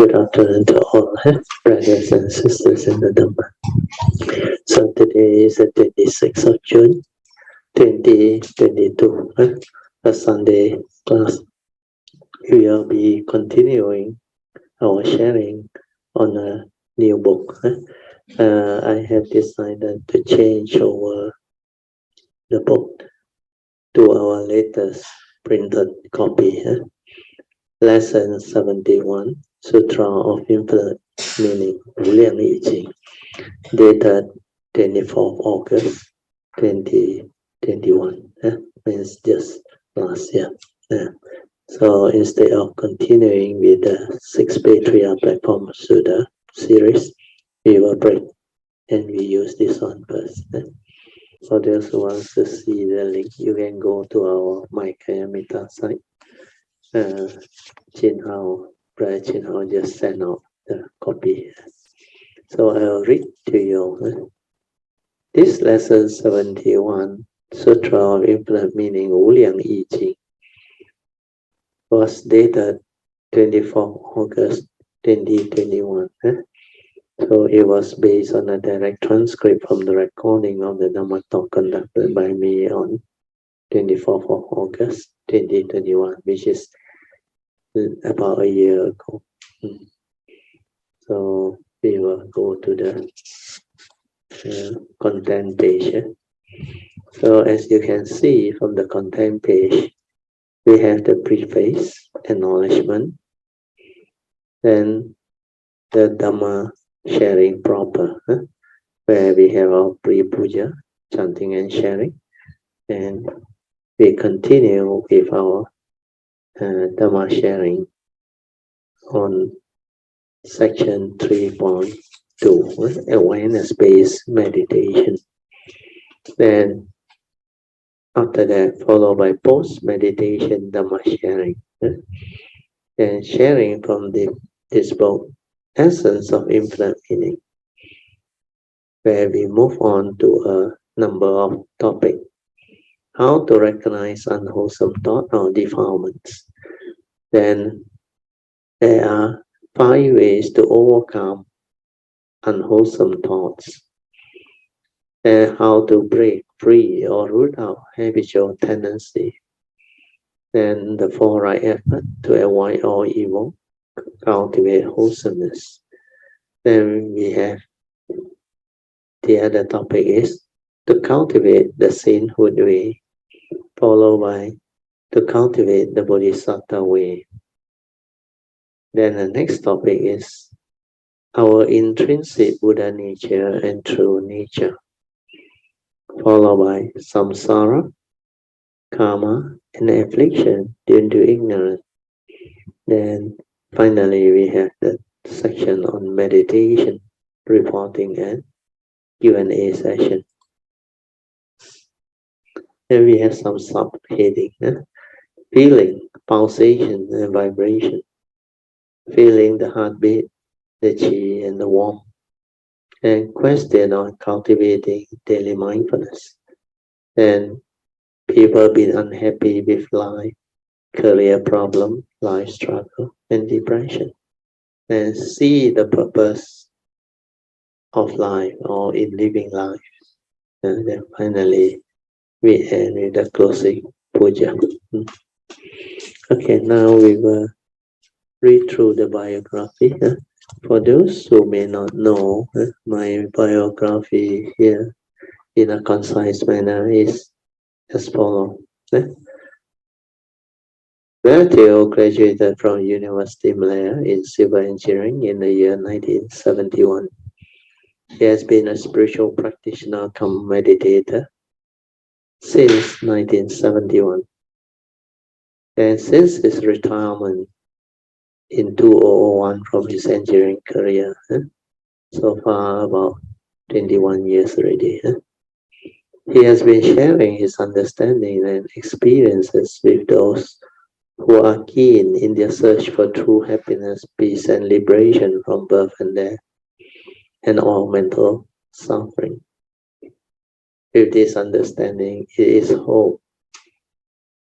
Good afternoon to all brothers and sisters in the Dhamma. So today is the 26th of June, 2022, a Sunday class. We will be continuing our sharing on a new book. I have decided to change over the book to our latest printed copy. Lesson 71, Sutra of Infinite Meaning, 无量义经, dated 24th August 2021. Means just last year. So instead of continuing with the 6 Patriarch Platform Sutra series, we will break and we use this one first. For those who want to see the link, you can go to our My Kayamita site. Brother Jing just sent out the copy. So I'll read to you. This lesson 71, Sutra of Infinite Meaning, 无量义经, was dated 24th August 2021. So it was based on a direct transcript from the recording of the Dhamma talk conducted by me on 24th of August 2021, which is about a year ago. So we will go to the content page. So as you can see from the content page, we have the preface, acknowledgement, then the Dhamma sharing proper, where we have our pre-puja, chanting and sharing, and we continue with our Dhamma sharing on section 3.2, awareness-based meditation. Then after that, followed by post-meditation Dhamma sharing. And sharing from this book, Essence of Infinite Meaning, where we move on to a number of topics. How to recognize unwholesome thought or defilements. Then there are 5 ways to overcome unwholesome thoughts. And how to break free or root out habitual tendency. Then the 4 right efforts to avoid all evil, cultivate wholesomeness. Then we have the other topic is to cultivate the sainthood way, followed by to cultivate the bodhisattva way. Then the next topic is our intrinsic Buddha nature and true nature, followed by samsara, karma, and affliction due to ignorance. Then finally we have the section on meditation, reporting, and Q&A session. Then we have some subheading, feeling, pulsation and vibration, feeling the heartbeat, the chi and the warmth, and question on cultivating daily mindfulness. Then people being unhappy with life, career problem, life struggle, and depression. And see the purpose of life or in living life. And then finally, we end with the closing puja. Okay, now we will read through the biography. For those who may not know, my biography here in a concise manner is as follows. Theo graduated from University Malaya in civil engineering in the year 1971. He has been a spiritual practitioner come meditator since 1971. And since his retirement in 2001 from his engineering career, so far about 21 years already, he has been sharing his understanding and experiences with those who are keen in their search for true happiness, peace, and liberation from birth and death, and all mental suffering. With this understanding, it is hope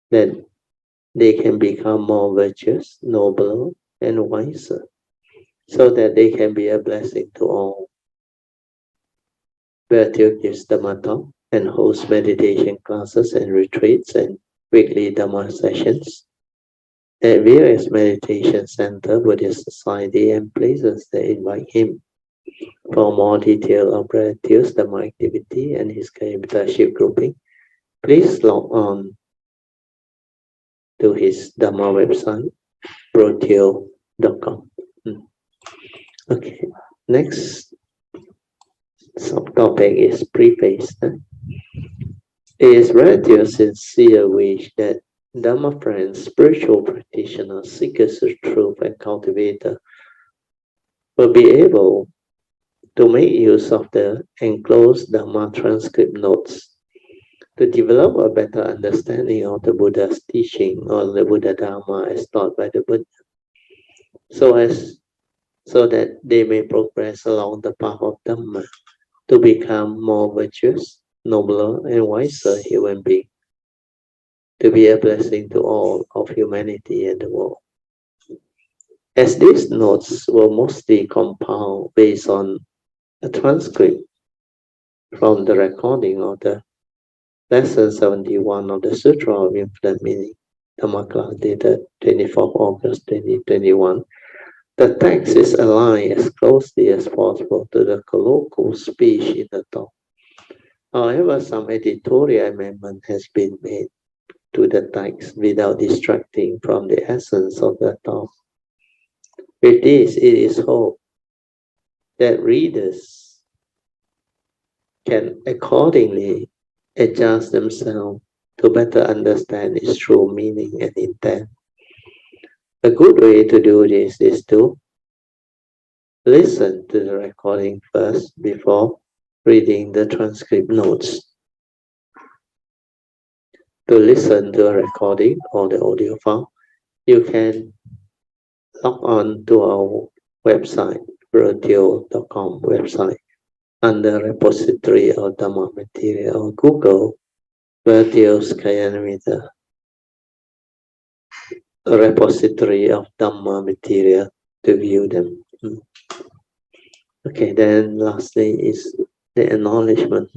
that they can become more virtuous, nobler, and wiser, so that they can be a blessing to all. Virtue gives Dhamma talk and hosts meditation classes and retreats and weekly Dhamma sessions at various meditation center, Buddhist society, and places that invite him. For more detail of Virtue's Dhamma activity and his mentorship grouping, please log on to his Dhamma website, brotio.com. Okay, next subtopic is preface. It is Virtue's sincere wish that Dhamma friends, spiritual practitioners, seekers of truth, and cultivators will be able to make use of the enclosed Dhamma transcript notes to develop a better understanding of the Buddha's teaching or the Buddha Dharma as taught by the Buddha, so that they may progress along the path of Dhamma to become more virtuous, nobler, and wiser human beings, to be a blessing to all of humanity and the world. As these notes were mostly compiled based on a transcript from the recording of the Lesson 71 of the Sutra of Infinite Meaning, Dhamma class dated 24th August 2021, the text is aligned as closely as possible to the colloquial speech in the talk. However, some editorial amendment has been made to the text without distracting from the essence of the talk. With this, it is hoped that readers can accordingly adjust themselves to better understand its true meaning and intent. A good way to do this is to listen to the recording first before reading the transcript notes. To listen to a recording or the audio file, you can log on to our website, brotio.com website, under repository of Dhamma material, or Google Virtue's Kayanamita, a repository of Dhamma material to view them. Okay, then lastly is the acknowledgement.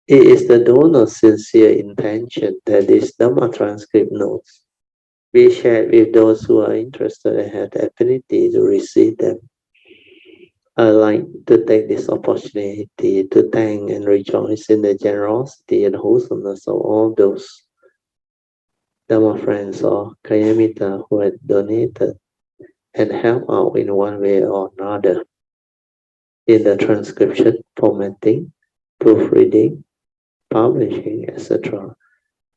It is the donor's sincere intention that these Dhamma transcript notes be shared with those who are interested and have the affinity to receive them. I'd like to take this opportunity to thank and rejoice in the generosity and wholesomeness of all those Dhamma friends or Kayamita who had donated and helped out in one way or another in the transcription, formatting, proofreading, publishing, etc.,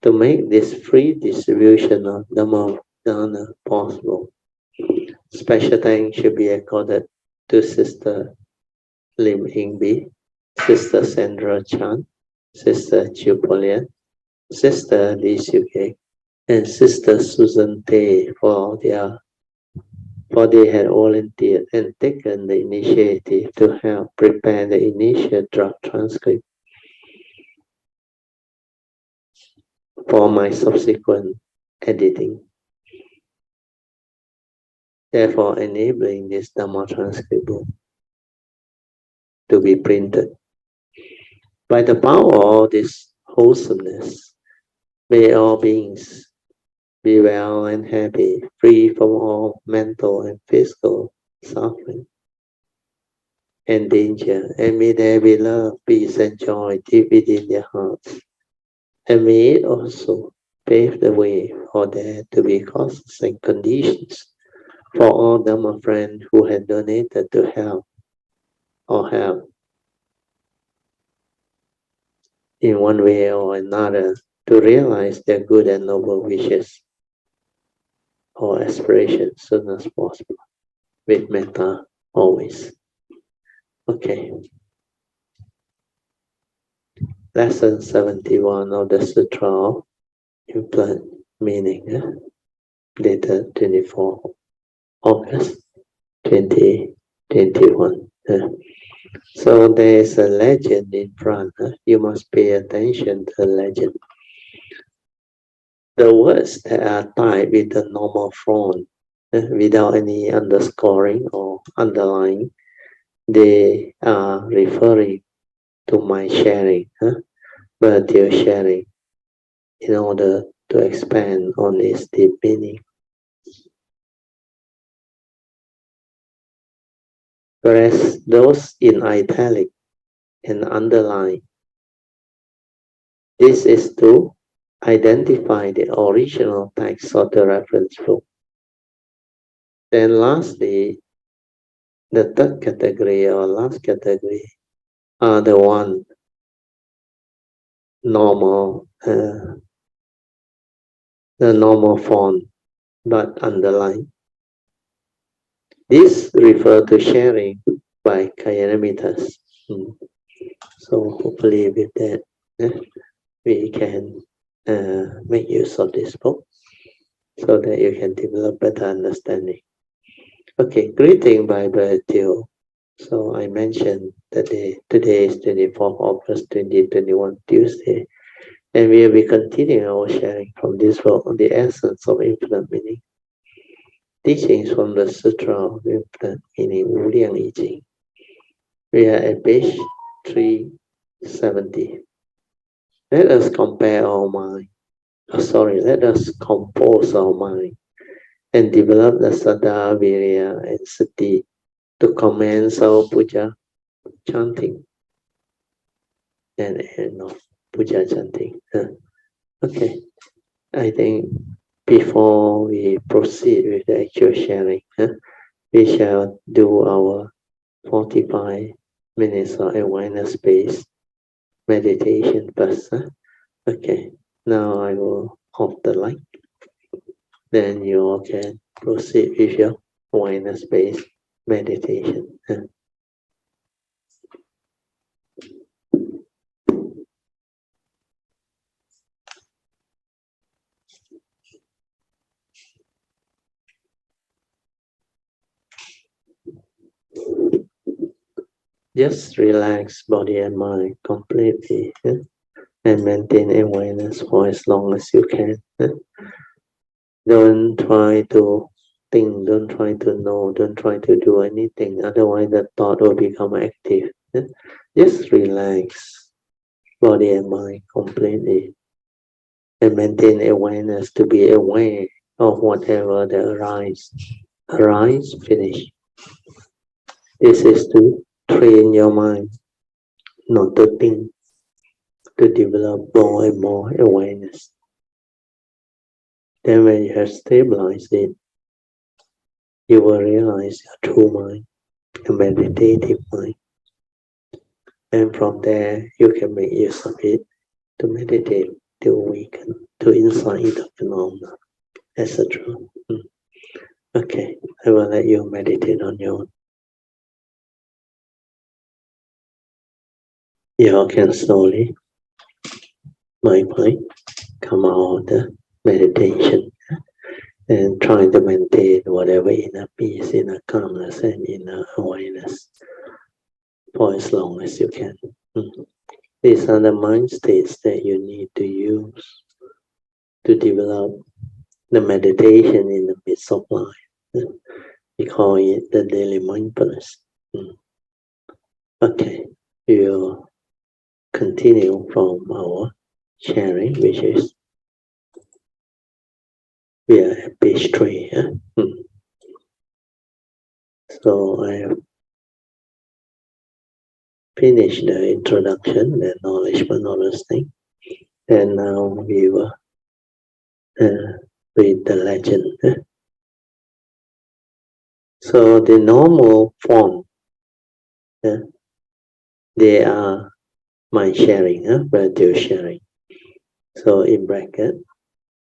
to make this free distribution of Dhamma Dana possible. Special thanks should be accorded to Sister Lim Hing Bi, Sister Sandra Chan, Sister Chiu Polian, Sister Lee Siu Kek, and Sister Susan Tay for they had volunteered and taken the initiative to help prepare the initial draft transcript for my subsequent editing, therefore enabling this Dhamma transcript book to be printed. By the power of this wholesomeness, may all beings be well and happy, free from all mental and physical suffering and danger, and may there be love, peace, and joy deep within their hearts. And may it also pave the way for there to be causes and conditions for all Dhamma friends who had donated to help or help in one way or another to realize their good and noble wishes or aspirations as soon as possible, with metta always. Okay. Lesson 71 of the Sutra of Infinite Meaning, dated 24 August 2021. So there is a legend in front. You must pay attention to the legend. The words that are tied with the normal form without any underscoring or underlying. They are referring to my sharing, virtual sharing, in order to expand on its deep meaning. Whereas those in italic and underline, this is to identify the original text of the reference book. Then lastly, the third category or last category are the one normal, the normal font, but underline. This refer to sharing by Kayanamittas. So hopefully with that, we can make use of this book so that you can develop better understanding. Okay, greeting by Brazil. So I mentioned that today is 24th August 2021, Tuesday, and we will be continuing our sharing from this book on the essence of infinite meaning. Teachings from the Sutra of infinite meaning, 无量义经. We are at page 370. Let us compare our mind. Let us compose our mind and develop the Saddha, Virya, and Sati to commence our puja chanting and end of puja chanting. Okay, I think before we proceed with the actual sharing, we shall do our 45 minutes of awareness-based meditation first. Okay, now I will off the light. Then you all can proceed with your awareness-based meditation. Just relax body and mind completely and maintain awareness for as long as you can. Don't try to think, don't try to know, don't try to do anything, otherwise the thought will become active. Just relax body and mind completely and maintain awareness to be aware of whatever that arise, finish. This is to train your mind not to think, to develop more and more awareness. Then when you have stabilized it, you will realize your true mind, a meditative mind. And from there, you can make use of it to meditate, to awaken, to insight the phenomena, etc. Okay, I will let you meditate on your own. You all can slowly, mind, come out of the meditation and try to maintain whatever inner peace, inner calmness, and inner awareness for as long as you can. These are the mind states that you need to use to develop the meditation in the midst of life. We call it the daily mindfulness. Okay, we'll continue from our sharing, which is we are at page 3. So I have finished the introduction, the acknowledgement of this thing, and now we will read the legend. So the normal form, they are mind sharing, virtual sharing. So in bracket,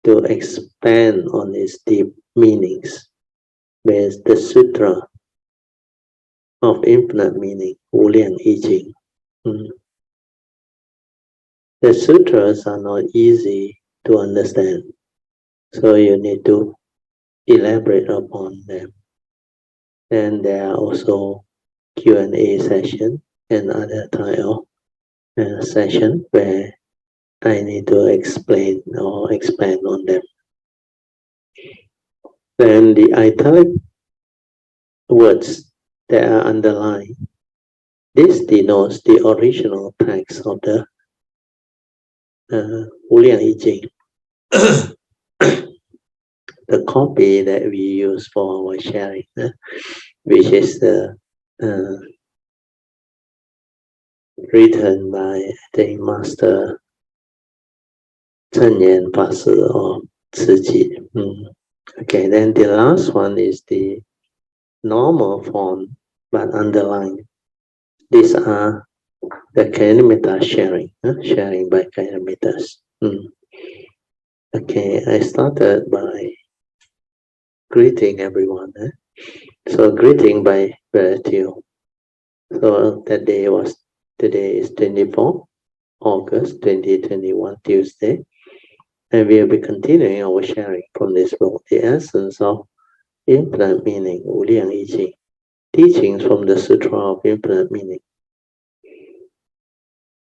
to expand on its deep meanings, there's the Sutra of infinite meaning, 无量义经. The sutras are not easy to understand, so you need to elaborate upon them. And there are also Q&A session and other type of session where I need to explain or expand on them. Then the italic words that are underlined, this denotes the original text of the Wu Liang Yi Jing, the copy that we use for our sharing, which is the written by, I think, Master Chen Yan Pa Si or Ci Ji. Okay, then the last one is the normal font but underlined. These are the kilometer sharing, sharing by kilometers. Okay, I started by greeting everyone. So greeting by gratitude. So today is 24 August 2021, Tuesday. And we'll be continuing our sharing from this book, The Essence of Infinite Meaning, 无量义经, teachings from the Sutra of Infinite Meaning.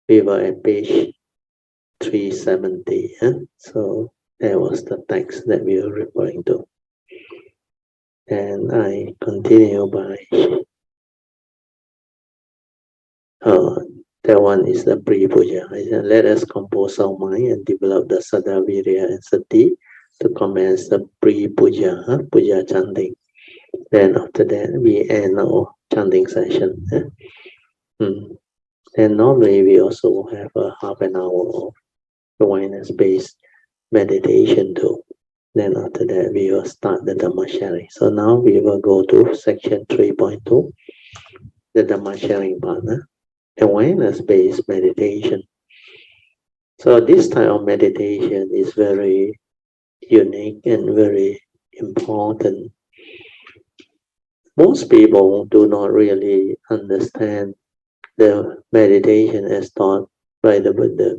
We were at page 370, so that was the text that we were referring to. And I continue by, that one is the pre-puja. I said, let us compose our mind and develop the Saddha, Virya and Sati to commence the pre-puja, puja chanting. Then after that, we end our chanting session. And normally we also have a half an hour of awareness-based meditation too. Then after that, we will start the Dhamma sharing. So now we will go to section 3.2, the Dhamma sharing part, awareness-based meditation. So this type of meditation is very unique and very important. Most people do not really understand the meditation as taught by the Buddha.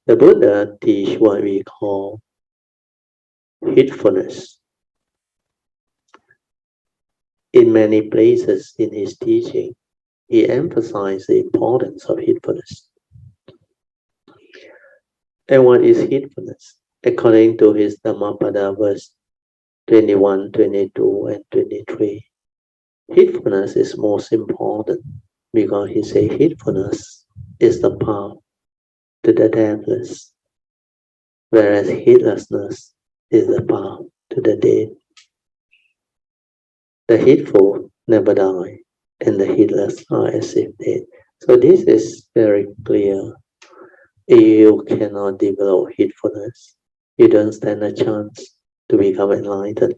The Buddha teach what we call heedfulness. In many places in his teaching, he emphasized the importance of heedfulness. And what is heedfulness? According to his Dhammapada verse 21, 22, and 23, heedfulness is most important because he said heedfulness is the path to the deathless, whereas heedlessness is the path to the dead. The heedful never die, and the heedless are as if dead. So this is very clear. You cannot develop heedfulness. You don't stand a chance to become enlightened.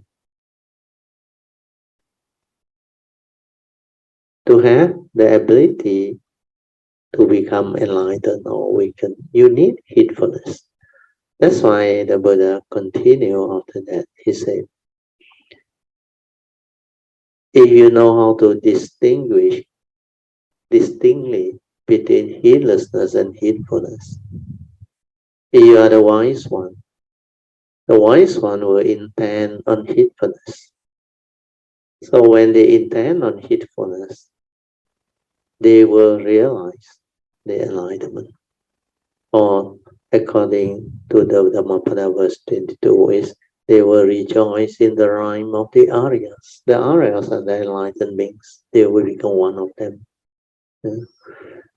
To have the ability to become enlightened or awakened, you need heedfulness. That's why the Buddha continued after that. He said, if you know how to distinguish distinctly between heedlessness and heedfulness, you are the wise one. The wise one will intend on heedfulness. So when they intend on heedfulness, they will realize the enlightenment. Or according to the Dhammapada verse 22 is, they will rejoice in the rhyme of the Aryas. The Aryas are the enlightened beings. They will become one of them.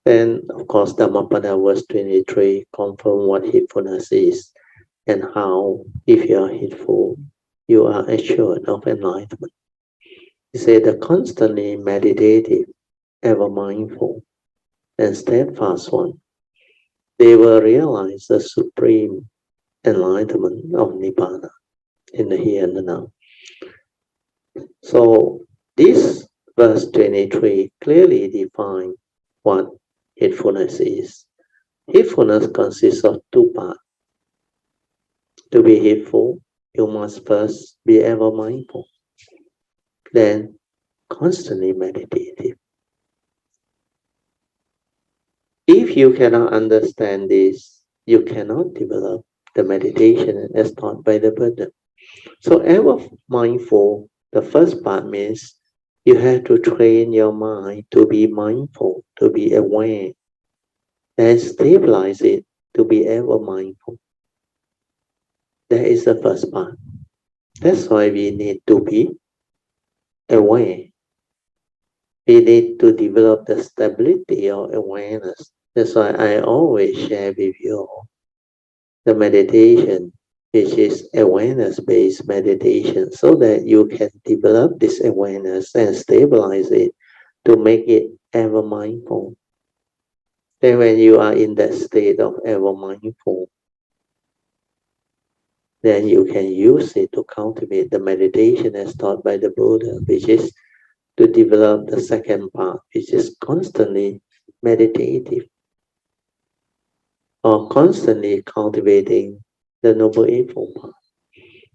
Then, of course, Dhammapada verse 23 confirm what heedfulness is and how, if you are heedful, you are assured of enlightenment. He said, the constantly meditative, ever mindful, and steadfast one, they will realize the supreme enlightenment of Nibbana in the here and the now. So this verse 23 clearly defines what heedfulness is. Heedfulness consists of two parts. To be heedful, you must first be ever mindful, then constantly meditative. If you cannot understand this, you cannot develop the meditation as taught by the Buddha. So ever mindful, the first part means you have to train your mind to be mindful, to be aware, and stabilize it to be ever mindful. That is the first part. That's why we need to be aware. We need to develop the stability of awareness. That's why I always share with you the meditation, which is awareness-based meditation, so that you can develop this awareness and stabilize it to make it ever mindful. Then when you are in that state of ever mindful, then you can use it to cultivate the meditation as taught by the Buddha, which is to develop the second part, which is constantly meditative or constantly cultivating the Noble Eightfold Path.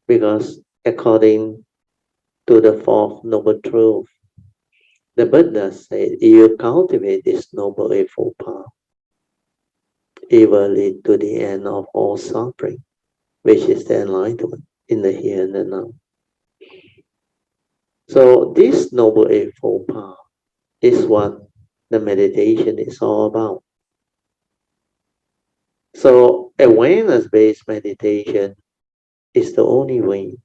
Because according to the fourth Noble Truth, the Buddha said, if you cultivate this Noble Eightfold Path, it will lead to the end of all suffering, which is the enlightenment in the here and the now. So this Noble Eightfold Path is what the meditation is all about. So awareness-based meditation is the only way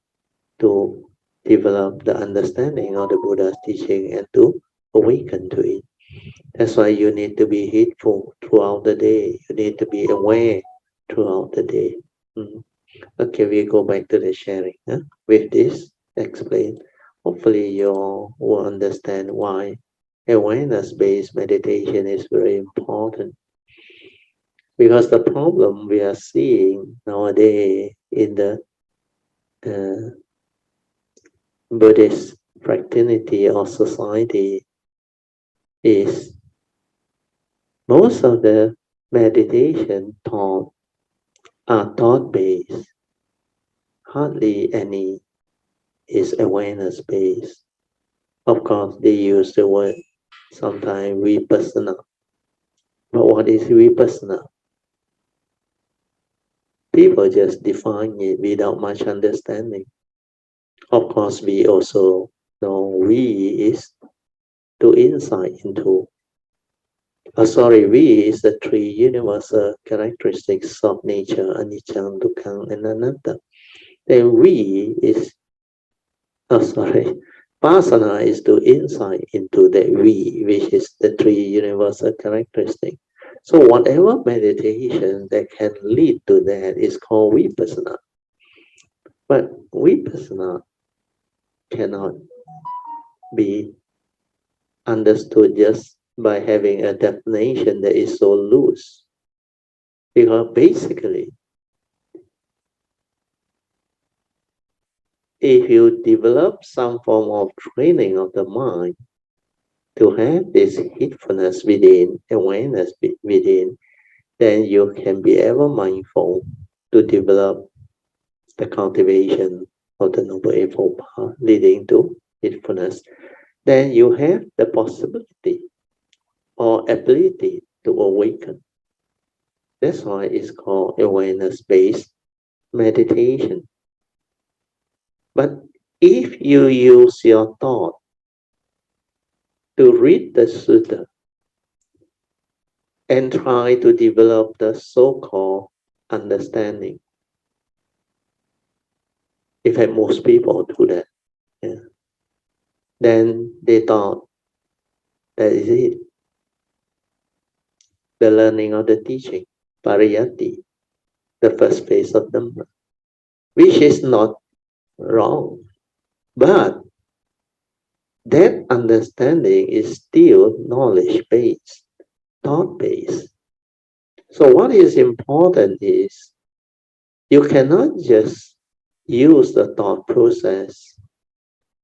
to develop the understanding of the Buddha's teaching and to awaken to it. That's why you need to be heedful throughout the day. You need to be aware throughout the day. Okay, we go back to the sharing. With this, explain. Hopefully you all will understand why awareness-based meditation is very important. Because the problem we are seeing nowadays in the Buddhist fraternity or society is most of the meditation taught are thought-based. Hardly any is awareness-based. Of course, they use the word sometimes vipassana. But what is vipassana? People just define it without much understanding. Of course, we also know we is to insight into. We is the three universal characteristics of nature, anicca, dukkha, and anatta. Then we is, Pasana is to insight into that we, which is the three universal characteristics. So whatever meditation that can lead to that is called vipassana. But vipassana cannot be understood just by having a definition that is so loose. Because basically, if you develop some form of training of the mind to have this heedfulness within, awareness within, then you can be ever mindful to develop the cultivation of the Noble Eightfold Path leading to heedfulness. Then you have the possibility or ability to awaken. That's why it's called awareness-based meditation. But if you use your thought to read the Sutra and try to develop the so-called understanding, in fact, most people do that, then they thought that is it. The learning of the teaching, pariyatti, the first phase of Dhamma, which is not wrong. But that understanding is still knowledge-based, thought-based. So what is important is you cannot just use the thought process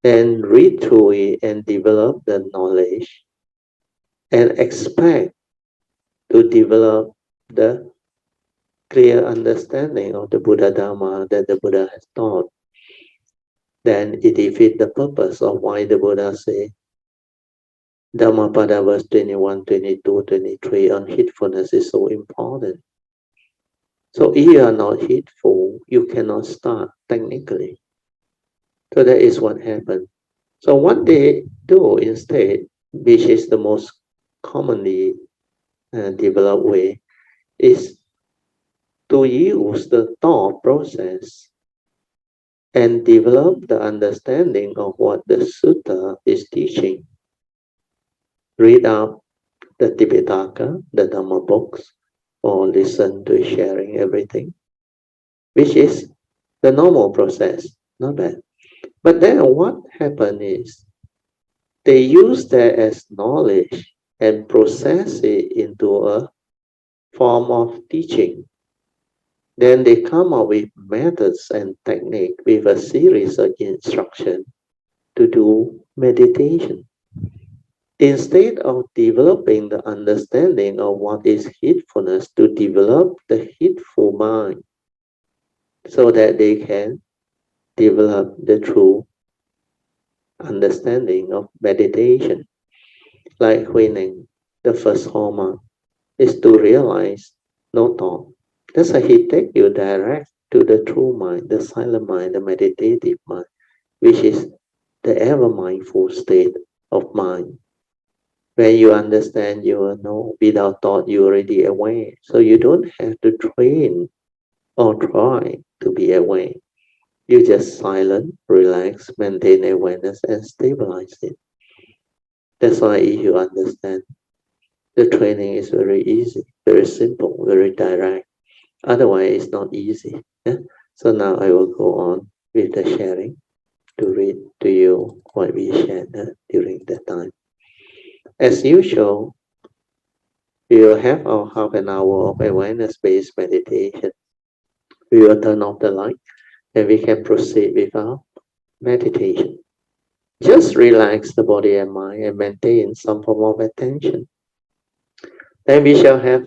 and read through it and develop the knowledge and expect to develop the clear understanding of the Buddha Dharma that the Buddha has taught. Then it defeats the purpose of why the Buddha said Dhammapada verse 21, 22, 23 on heedfulness is so important. So if you are not heedful, you cannot start technically. So that is what happened. So what they do instead, which is the most commonly developed way, is to use the thought process and develop the understanding of what the Sutra is teaching. Read up the Tipitaka, the Dhamma books, or listen to sharing everything, which is the normal process, not bad. But then what happened is they use that as knowledge and process it into a form of teaching. Then they come up with methods and technique with a series of instructions to do meditation. Instead of developing the understanding of what is heedfulness, to develop the heedful mind so that they can develop the true understanding of meditation. Like Huineng, the first hallmark is to realize no thought. That's why he takes you direct to the true mind, the silent mind, the meditative mind, which is the ever mindful state of mind. When you understand you know without thought, you're already aware. So you don't have to train or try to be aware. You just silent, relax, maintain awareness, and stabilize it. That's why if you understand, the training is very easy, very simple, very direct. Otherwise, it's not easy. Yeah? So now I will go on with the sharing to read to you what we shared during that time. As usual, we will have our half an hour of awareness-based meditation. We will turn off the light and we can proceed with our meditation. Just relax the body and mind and maintain some form of attention. Then we shall have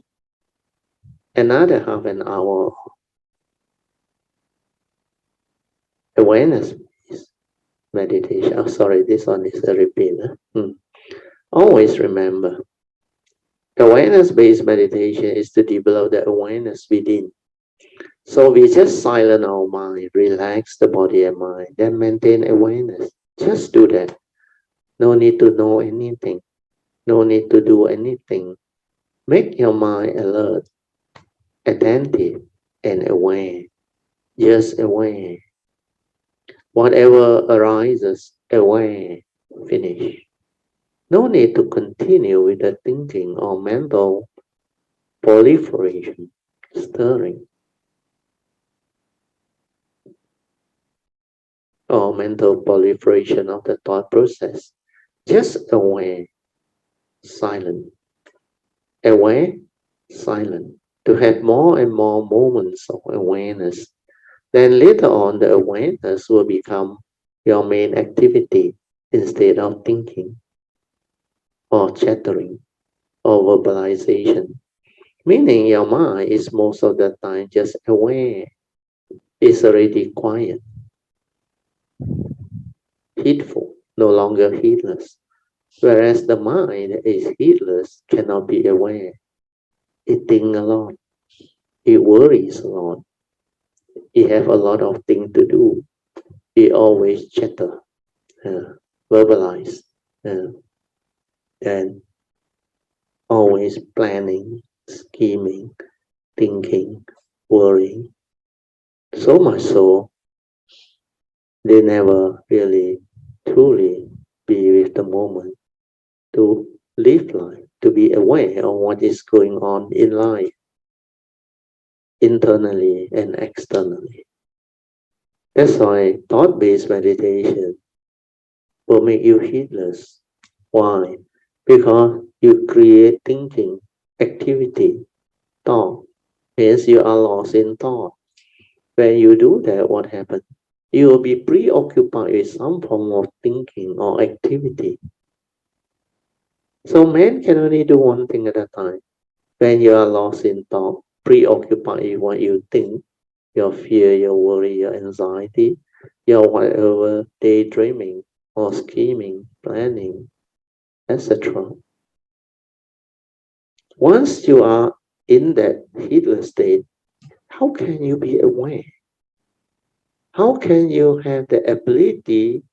another half an hour awareness meditation. Oh, sorry, this one is a repeat. Always remember, awareness-based meditation is to develop the awareness within. So we just silence our mind, relax the body and mind, then maintain awareness. Just do that. No need to know anything. No need to do anything. Make your mind alert, attentive, and aware. Just aware. Whatever arises, aware. Finish. No need to continue with the thinking or mental proliferation, stirring, or mental proliferation of the thought process. Just aware, silent. Aware, silent. To have more and more moments of awareness. Then later on, the awareness will become your main activity instead of thinking or chattering or verbalization. Meaning your mind is most of the time just aware. It's already quiet, heedful, no longer heedless. Whereas the mind is heedless, cannot be aware. It thinks a lot. It worries a lot. It have a lot of things to do. It always chatter, verbalize, and always planning, scheming, thinking, worrying. So much so, they never really truly be with the moment to live life, to be aware of what is going on in life, internally and externally. That's why thought-based meditation will make you heedless. Why? Because you create thinking, activity, thought. Hence you are lost in thought. When you do that, what happens? You will be preoccupied with some form of thinking or activity. So man can only do one thing at a time. When you are lost in thought, preoccupied with what you think, your fear, your worry, your anxiety, your whatever daydreaming or scheming, planning, etc. Once you are in that heedless state, how can you be aware? How can you have the ability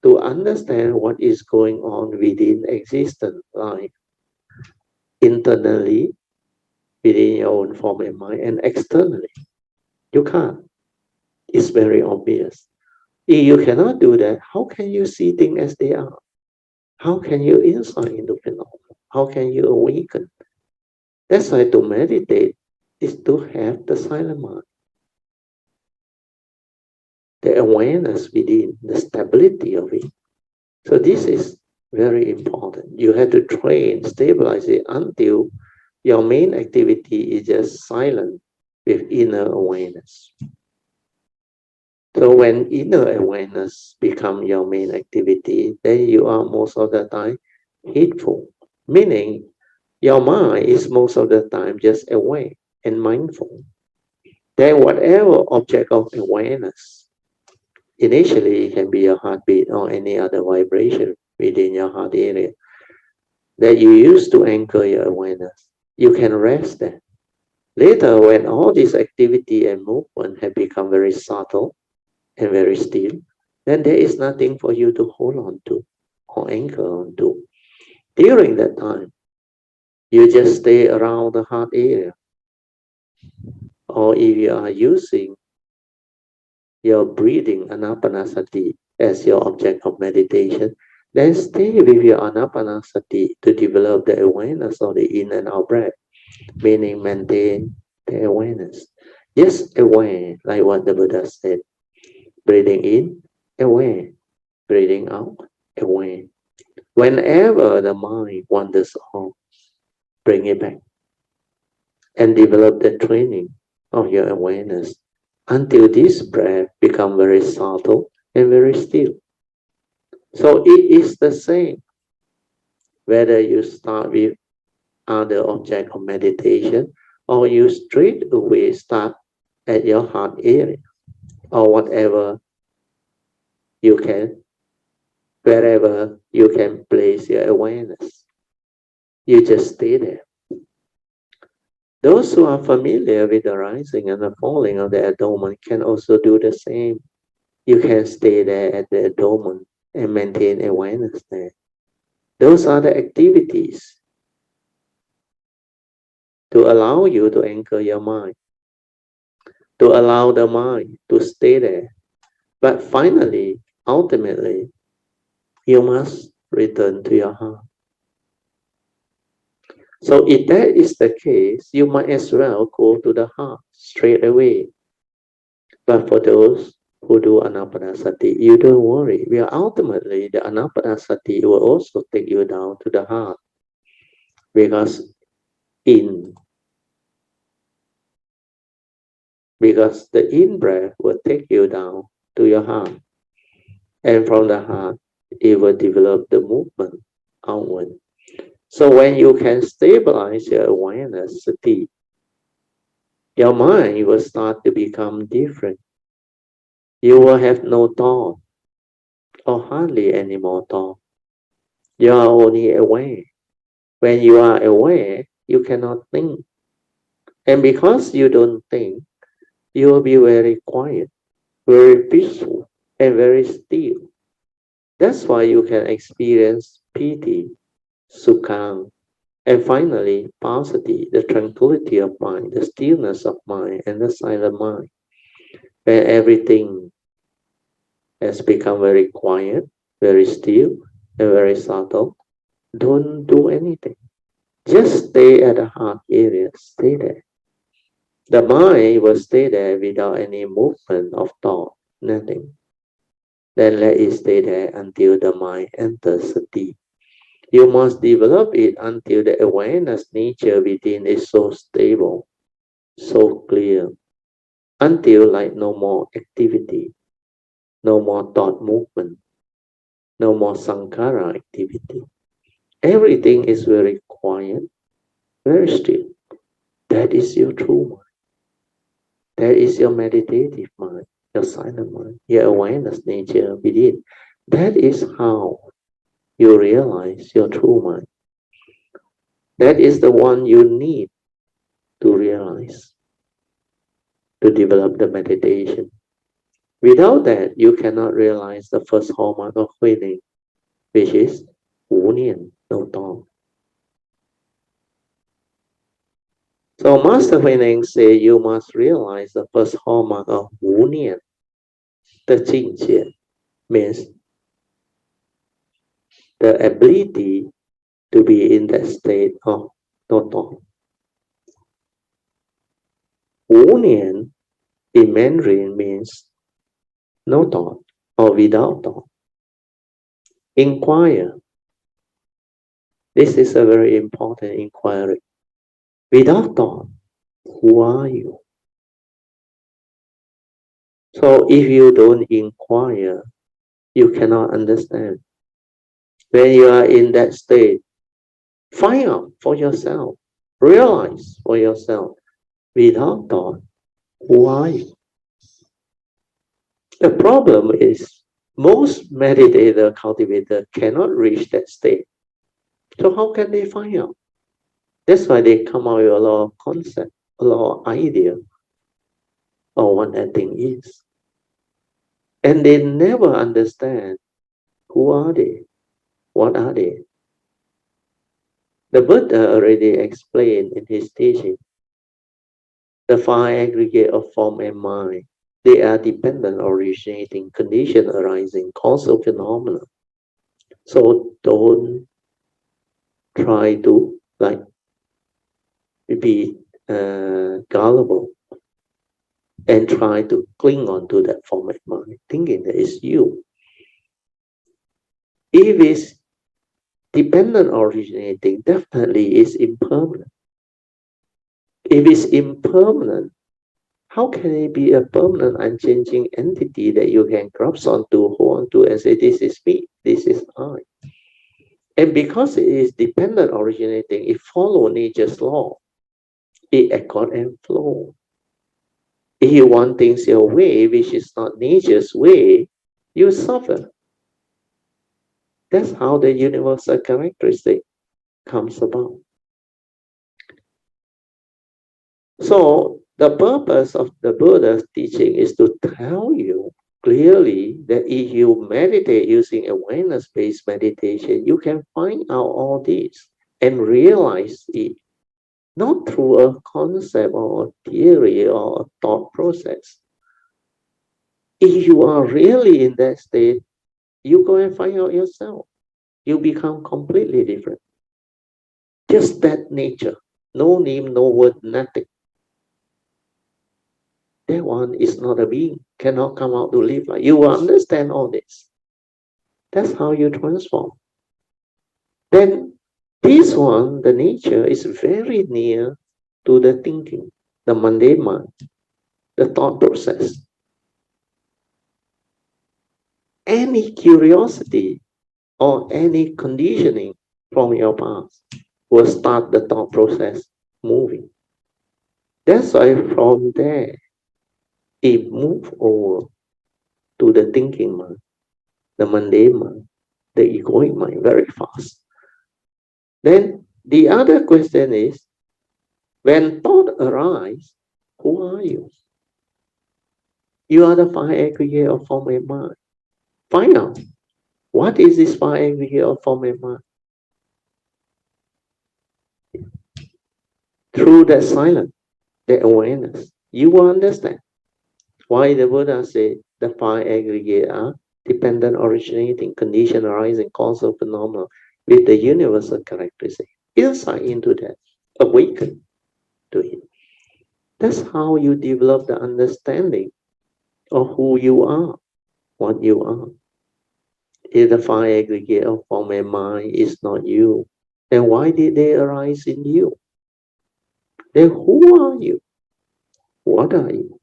to understand what is going on within existent life, internally, within your own form and mind, and externally? You can't. It's very obvious. If you cannot do that, how can you see things as they are? How can you insight into phenomena? How can you awaken? That's why to meditate is to have the silent mind, the awareness within, the stability of it. So this is very important. You have to train, stabilize it until your main activity is just silent with inner awareness. So when inner awareness become your main activity, then you are most of the time heedful, meaning your mind is most of the time just aware and mindful. Then whatever object of awareness, initially it can be your heartbeat or any other vibration within your heart area that you use to anchor your awareness, you can rest there. Later, when all this activity and movement have become very subtle and very still, then there is nothing for you to hold on to or anchor on to. During that time, you just stay around the heart area. Or if you are using your breathing anapanasati as your object of meditation, then stay with your anapanasati to develop the awareness of the in and out breath, meaning maintain the awareness. Just aware, like what the Buddha said. Breathing in, aware. Breathing out, aware. Whenever the mind wanders off, bring it back and develop the training of your awareness until this breath become very subtle and very still. So it is the same whether you start with other object of meditation or you straight away start at your heart area or whatever you can, wherever you can place your awareness. You just stay there. Those who are familiar with the rising and the falling of the abdomen can also do the same. You can stay there at the abdomen and maintain awareness there. Those are the activities to allow you to anchor your mind, to allow the mind to stay there. But finally, ultimately, you must return to your heart. So if that is the case, you might as well go to the heart straight away. But for those who do anapanasati, you don't worry. Well, ultimately, the anapanasati will also take you down to the heart because in because the in breath will take you down to your heart, and from the heart, it will develop the movement outward. So when you can stabilize your awareness, sati, your mind will start to become different. You will have no thought or hardly any more thought. You are only aware. When you are aware, you cannot think. And because you don't think, you will be very quiet, very peaceful, and very still. That's why you can experience piti, sukha, and finally passaddhi, the tranquility of mind, the stillness of mind, and the silent mind, where everything has become very quiet, very still, and very subtle. Don't do anything. Just stay at the heart area, stay there. The mind will stay there without any movement of thought, nothing. Then let it stay there until the mind enters sati. You must develop it until the awareness nature within is so stable, so clear, until like no more activity, no more thought movement, no more sankhara activity. Everything is very quiet, very still. That is your true mind. That is your meditative mind, your silent mind, your awareness nature within. That is how you realize your true mind. That is the one you need to realize to develop the meditation. Without that, you cannot realize the first hallmark of Huiling, which is Wu Nian, no thought. So Master Huiling say you must realize the first hallmark of Wu Nian, the Jing Jian. means the ability to be in that state of no thought. 无念 in Mandarin means no thought or without thought. Inquire. This is a very important inquiry. Without thought, who are you? So if you don't inquire, you cannot understand. When you are in that state, find out for yourself, realize for yourself, without thought, who are you? The problem is most meditator, cultivator cannot reach that state. So how can they find out? That's why they come out with a lot of concept, a lot of idea of what that thing is. And they never understand who are they, what are they. The Buddha already explained in his teaching, the five aggregate of form and mind, they are dependent, originating, condition arising, causal phenomena. So don't try to be gullible and try to cling on to that form and mind, thinking that it's you. If it's dependent originating, definitely is impermanent. If it's impermanent, how can it be a permanent, unchanging entity that you can grasp onto, hold onto, and say, this is me, this is I? And because it is dependent originating, it follows nature's law. It accord and flow. If you want things your way, which is not nature's way, you suffer. That's how the universal characteristic comes about. So the purpose of the Buddha's teaching is to tell you clearly that if you meditate using awareness-based meditation, you can find out all this and realize it, not through a concept or a theory or a thought process. If you are really in that state, you go and find out yourself. You become completely different. Just that nature. No name, no word, nothing. That one is not a being, cannot come out to live like you. Will understand all this. That's how you transform. Then this one, the nature, is very near to the thinking, the mundane mind, the thought process. Any curiosity or any conditioning from your past will start the thought process moving. That's why from there, it moves over to the thinking mind, the mundane mind, the egoic mind very fast. Then the other question is, when thought arises, who are you? You are the five aggregate of form and mind. Find out, what is this five aggregate of form and mind? Through that silence, that awareness, you will understand why the Buddha said the five aggregate are dependent, originating, condition arising, causal phenomena with the universal characteristic. Insight into that, awaken to it. That's how you develop the understanding of who you are, what you are. If the five aggregate of form and mind is not you, then why did they arise in you? Then who are you? What are you?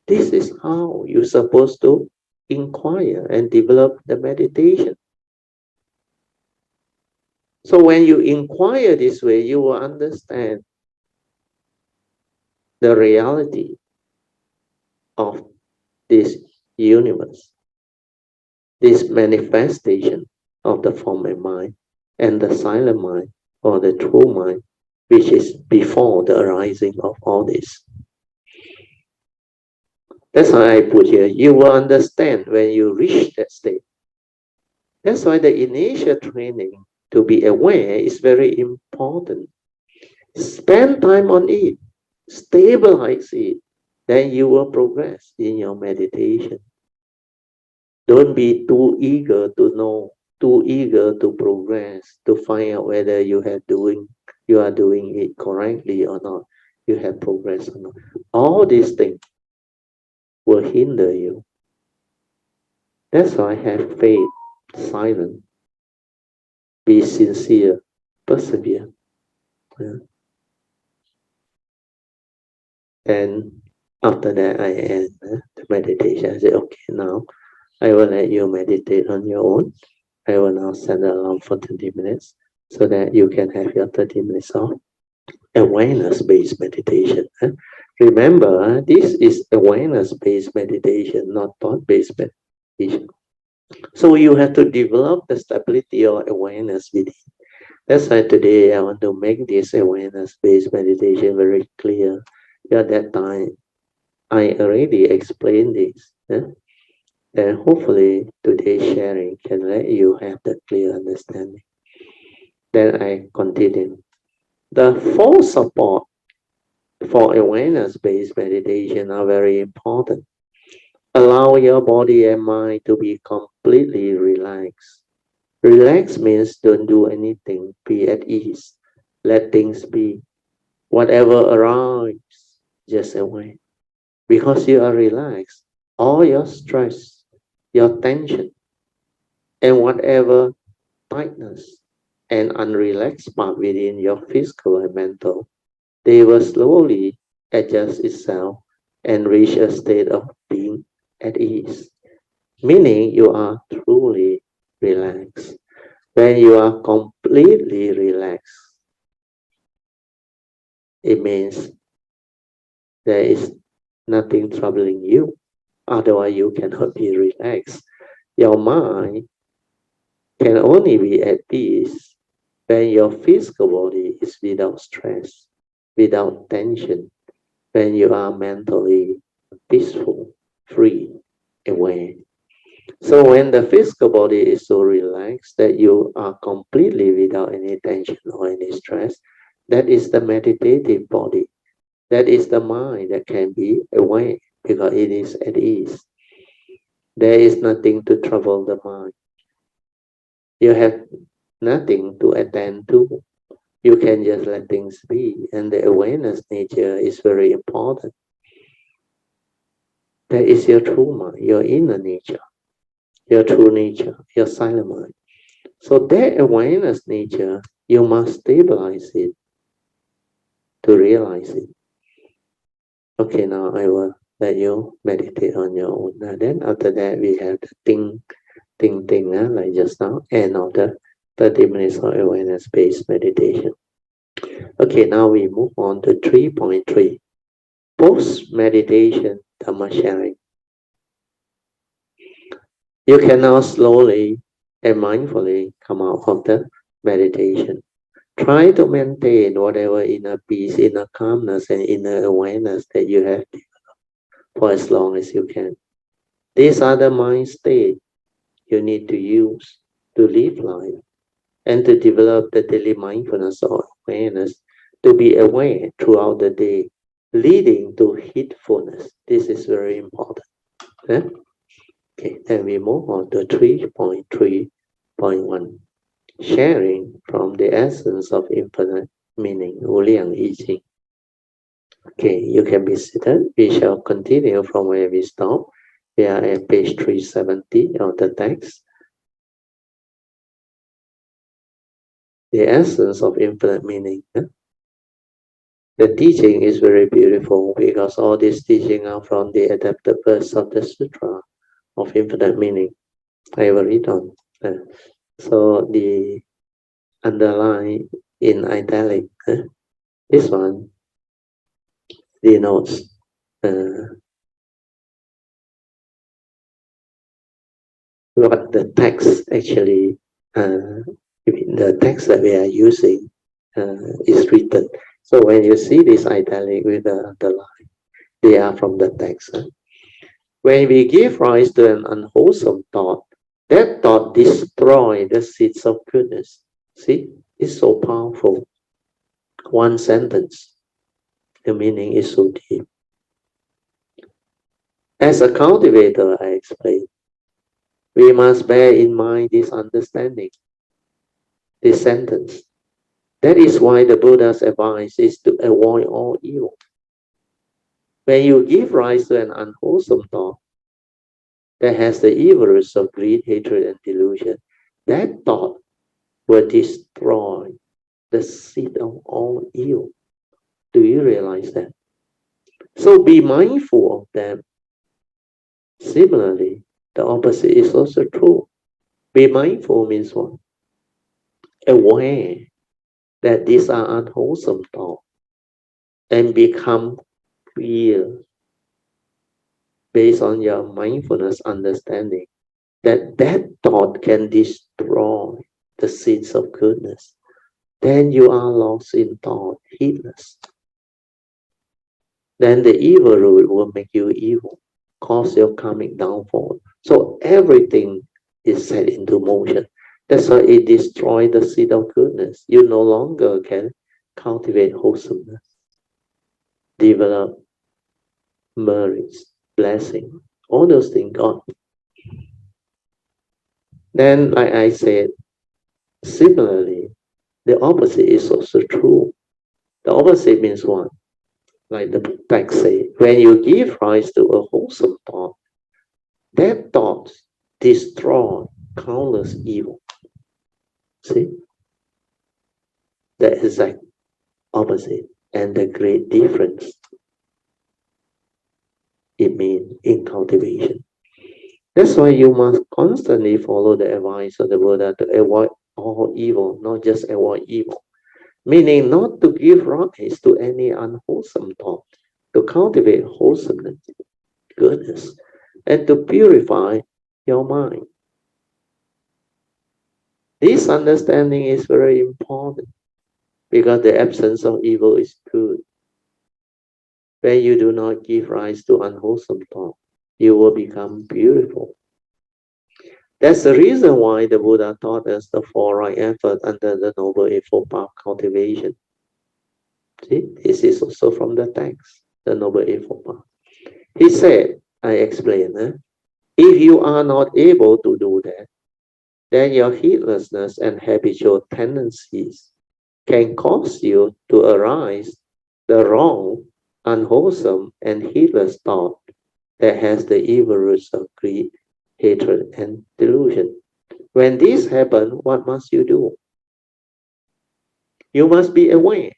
This is how you're supposed to inquire and develop the meditation. So when you inquire this way, you will understand the reality of this universe, this manifestation of the form and mind, and the silent mind or the true mind, which is before the arising of all this. That's why I put here, you will understand when you reach that state. That's why the initial training to be aware is very important. Spend time on it, stabilize it, then you will progress in your meditation. Don't be too eager to know, too eager to progress, to find out whether you are doing it correctly or not, you have progress or not. All these things will hinder you. That's why have faith, silent, be sincere, persevere. Yeah. And after that, I end the meditation. I say, okay, now I will let you meditate on your own. I will now set the alarm for 30 minutes so that you can have your 30 minutes of awareness-based meditation. Remember, this is awareness-based meditation, not thought-based meditation. So you have to develop the stability of awareness within. That's why today I want to make this awareness-based meditation very clear. At that time, I already explained this. And hopefully today's sharing can let you have the clear understanding. Then I continue. The four support for awareness-based meditation are very important. Allow your body and mind to be completely relaxed. Relax means don't do anything, be at ease. Let things be. Whatever arrives, just away. Because you are relaxed, all your stress, your tension, and whatever tightness and unrelaxed part within your physical and mental, they will slowly adjust itself and reach a state of being at ease, meaning you are truly relaxed. When you are completely relaxed, it means there is nothing troubling you. Otherwise, you cannot be relaxed. Your mind can only be at peace when your physical body is without stress, without tension, when you are mentally peaceful, free, aware. So when the physical body is so relaxed that you are completely without any tension or any stress, that is the meditative body. That is the mind that can be aware because it is at ease. There is nothing to trouble the mind. You have nothing to attend to. You can just let things be. And the awareness nature is very important. That is your true mind, your inner nature, your true nature, your silent mind. So that awareness nature, you must stabilize it to realize it. Okay, now I will let you meditate on your own. Now then after that we have the think, like just now, end of the 30 minutes of awareness-based meditation. Okay, now we move on to 3.3. Post-meditation Dhamma sharing. You can now slowly and mindfully come out of the meditation. Try to maintain whatever inner peace, inner calmness, and inner awareness that you have for as long as you can. These are the mind states you need to use to live life and to develop the daily mindfulness or awareness to be aware throughout the day, leading to heedfulness. This is very important. Okay, then we move on to 3.3.1. Sharing from the essence of infinite meaning, 无量义经. Okay, you can be seated. We shall continue from where we stop. We are at page 370 of the text. The essence of infinite meaning. The teaching is very beautiful because all these teaching are from the adapted verse of the Sutra of infinite meaning. I will read on. So the underline in italic, this one denotes what the text actually, the text that we are using is written. So when you see this italic with the underline, they are from the text. When we give rise to an unwholesome thought, that thought destroys the seeds of goodness. See, it's so powerful. One sentence, the meaning is so deep. As a cultivator, I explain, We must bear in mind this understanding, this sentence. That is why the Buddha's advice is to avoid all evil. When you give rise to an unwholesome thought that has the evil roots of greed, hatred, and delusion, that thought will destroy the seed of all evil. Do you realize that? So be mindful of them. Similarly, the opposite is also true. Be mindful means what? Aware that these are unwholesome thoughts and become clear based on your mindfulness understanding that that thought can destroy the seeds of goodness. Then you are lost in thought, heedless. Then the evil root will make you evil, cause your karmic downfall. So everything is set into motion. That's why it destroys the seed of goodness. You no longer can cultivate wholesomeness, develop merits, blessing, all those things gone. Then, like I said, similarly, the opposite is also true. The opposite means what? Like the text say, when you give rise to a wholesome thought, that thought destroy countless evil. See? The exact opposite and the great difference it means in cultivation. That's why you must constantly follow the advice of the Buddha to avoid all evil, not just avoid evil. Meaning not to give rise to any unwholesome thought, to cultivate wholesomeness, goodness, and to purify your mind. This understanding is very important because the absence of evil is good. When you do not give rise to unwholesome thought, you will become beautiful. That's the reason why the Buddha taught us the four right effort under the Noble Eightfold Path cultivation. See, this is also from the text, the Noble Eightfold Path. He said, I explain, if you are not able to do that, then your heedlessness and habitual tendencies can cause you to arise the wrong, unwholesome, and heedless thought that has the evil roots of greed, hatred, and delusion. When this happens, what must you do? You must be aware.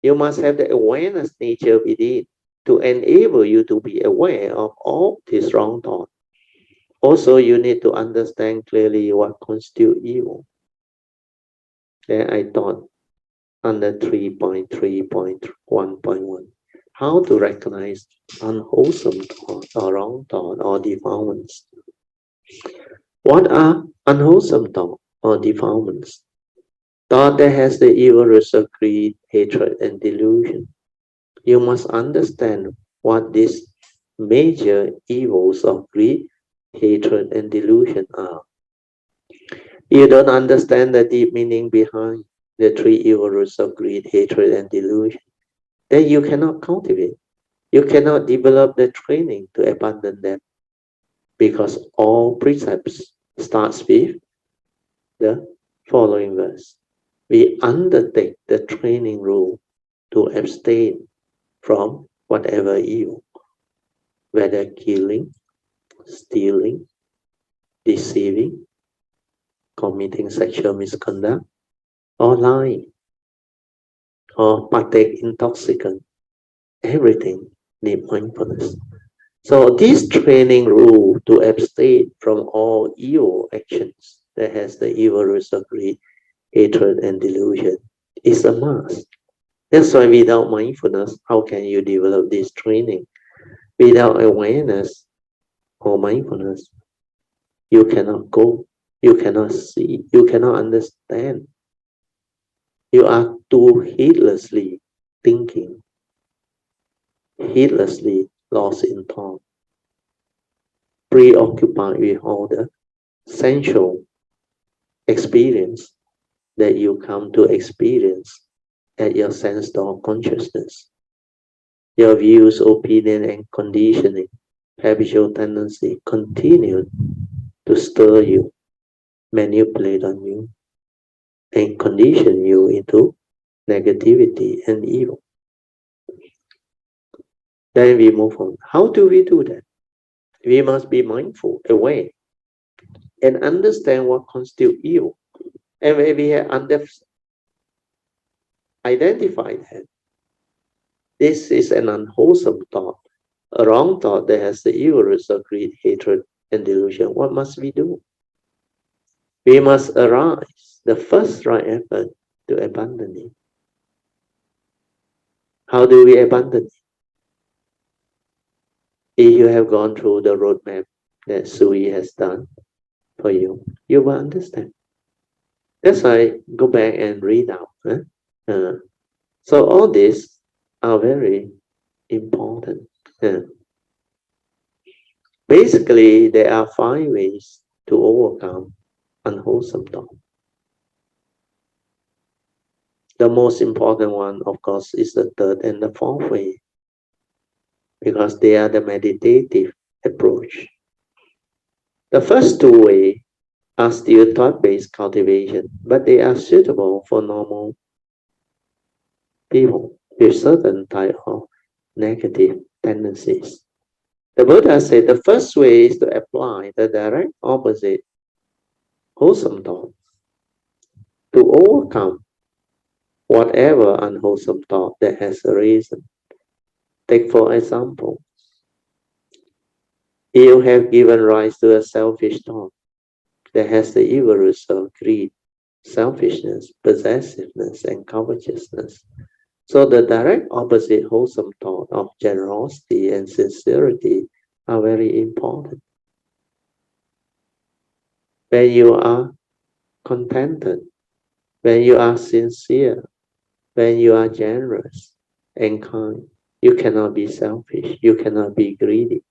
You must have the awareness nature within to enable you to be aware of all these wrong thoughts. Also, you need to understand clearly what constitutes evil. Then I taught under 3.3.1.1 how to recognize unwholesome thought or wrong thought or defilements. What are unwholesome thought or defilements? Thought that has the evil roots of greed, hatred, and delusion. You must understand what these major evils of greed, hatred, and delusion are. You don't understand the deep meaning behind the three evil roots of greed, hatred, and delusion. Then you cannot cultivate. You cannot develop the training to abandon them because all precepts starts with the following verse. We undertake the training rule to abstain from whatever evil, whether killing, stealing, deceiving, committing sexual misconduct, or lying, or partake intoxicant. Everything need mindfulness. So this training rule to abstain from all evil actions that has the evil roots of greed, hatred, and delusion is a must. That's why without mindfulness, how can you develop this training? Without awareness or mindfulness, you cannot go, you cannot see, you cannot understand. You are too heedlessly thinking, heedlessly lost in thought, preoccupied with all the sensual experience that you come to experience at your sense door consciousness. Your views, opinion, and conditioning, habitual tendency continue to stir you, manipulate on you, and condition you into negativity and evil. Then we move on. How do we do that? We must be mindful, aware, and understand what constitutes evil. And when we have identified that this is an unwholesome thought, a wrong thought that has the evil roots of greed, hatred, and delusion, what must we do? We must arise the first right effort to abandon it. How do we abandon it? If you have gone through the roadmap that Sui has done for you, you will understand. That's why go back and read out. So all these are very important. Basically, there are 5 ways to overcome unwholesome thought. The most important one, of course, is the third and the fourth way, because they are the meditative approach. The first 2 ways are still thought-based cultivation, but they are suitable for normal people with certain type of negative tendencies. The Buddha said the first way is to apply the direct opposite wholesome thought to overcome whatever unwholesome thought that has arisen. Take for example, you have given rise to a selfish thought that has the evil roots of greed, selfishness, possessiveness, and covetousness. So the direct opposite wholesome thought of generosity and sincerity are very important. When you are contented, when you are sincere, when you are generous and kind, you cannot be selfish, you cannot be greedy.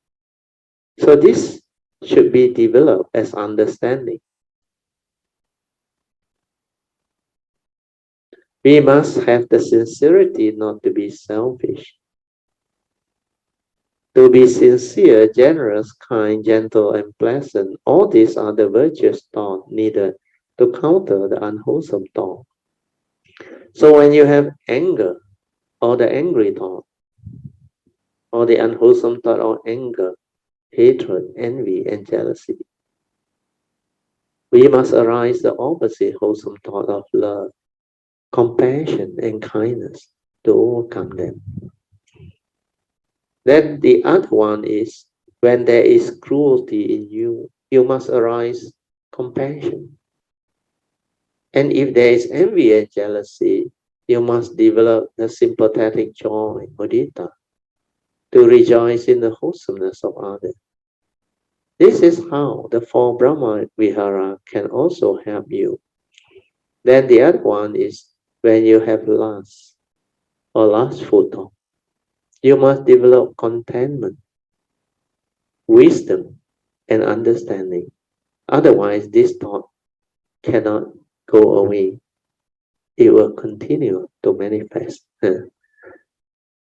So this should be developed as understanding. We must have the sincerity not to be selfish. To be sincere, generous, kind, gentle, and pleasant, all these are the virtuous thoughts needed to counter the unwholesome thought. So when you have anger, or the angry thought, or the unwholesome thought or anger, hatred, envy, and jealousy, we must arise the opposite wholesome thought of love, compassion, and kindness to overcome them. Then the other one is when there is cruelty in you, you must arise compassion. And if there is envy and jealousy, you must develop the sympathetic joy, mudita, to rejoice in the wholesomeness of others. This is how the 4 Brahma Vihara can also help you. Then the other one is when you have lust or lustful thought, you must develop contentment, wisdom, and understanding. Otherwise, this thought cannot go away. It will continue to manifest. Then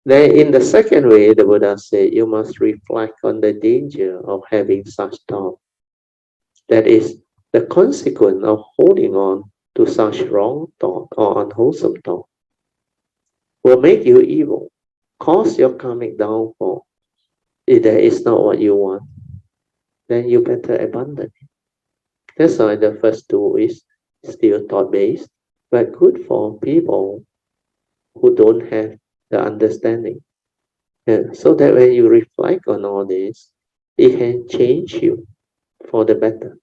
in the second way, the Buddha said, you must reflect on the danger of having such thought. That is, the consequence of holding on to such wrong thought or unwholesome thought will make you evil, cause your karmic downfall. If that is not what you want, then you better abandon it. That's why the first 2 is still thought-based, but good for people who don't have the understanding. So that when you reflect on all this, it can change you for the better.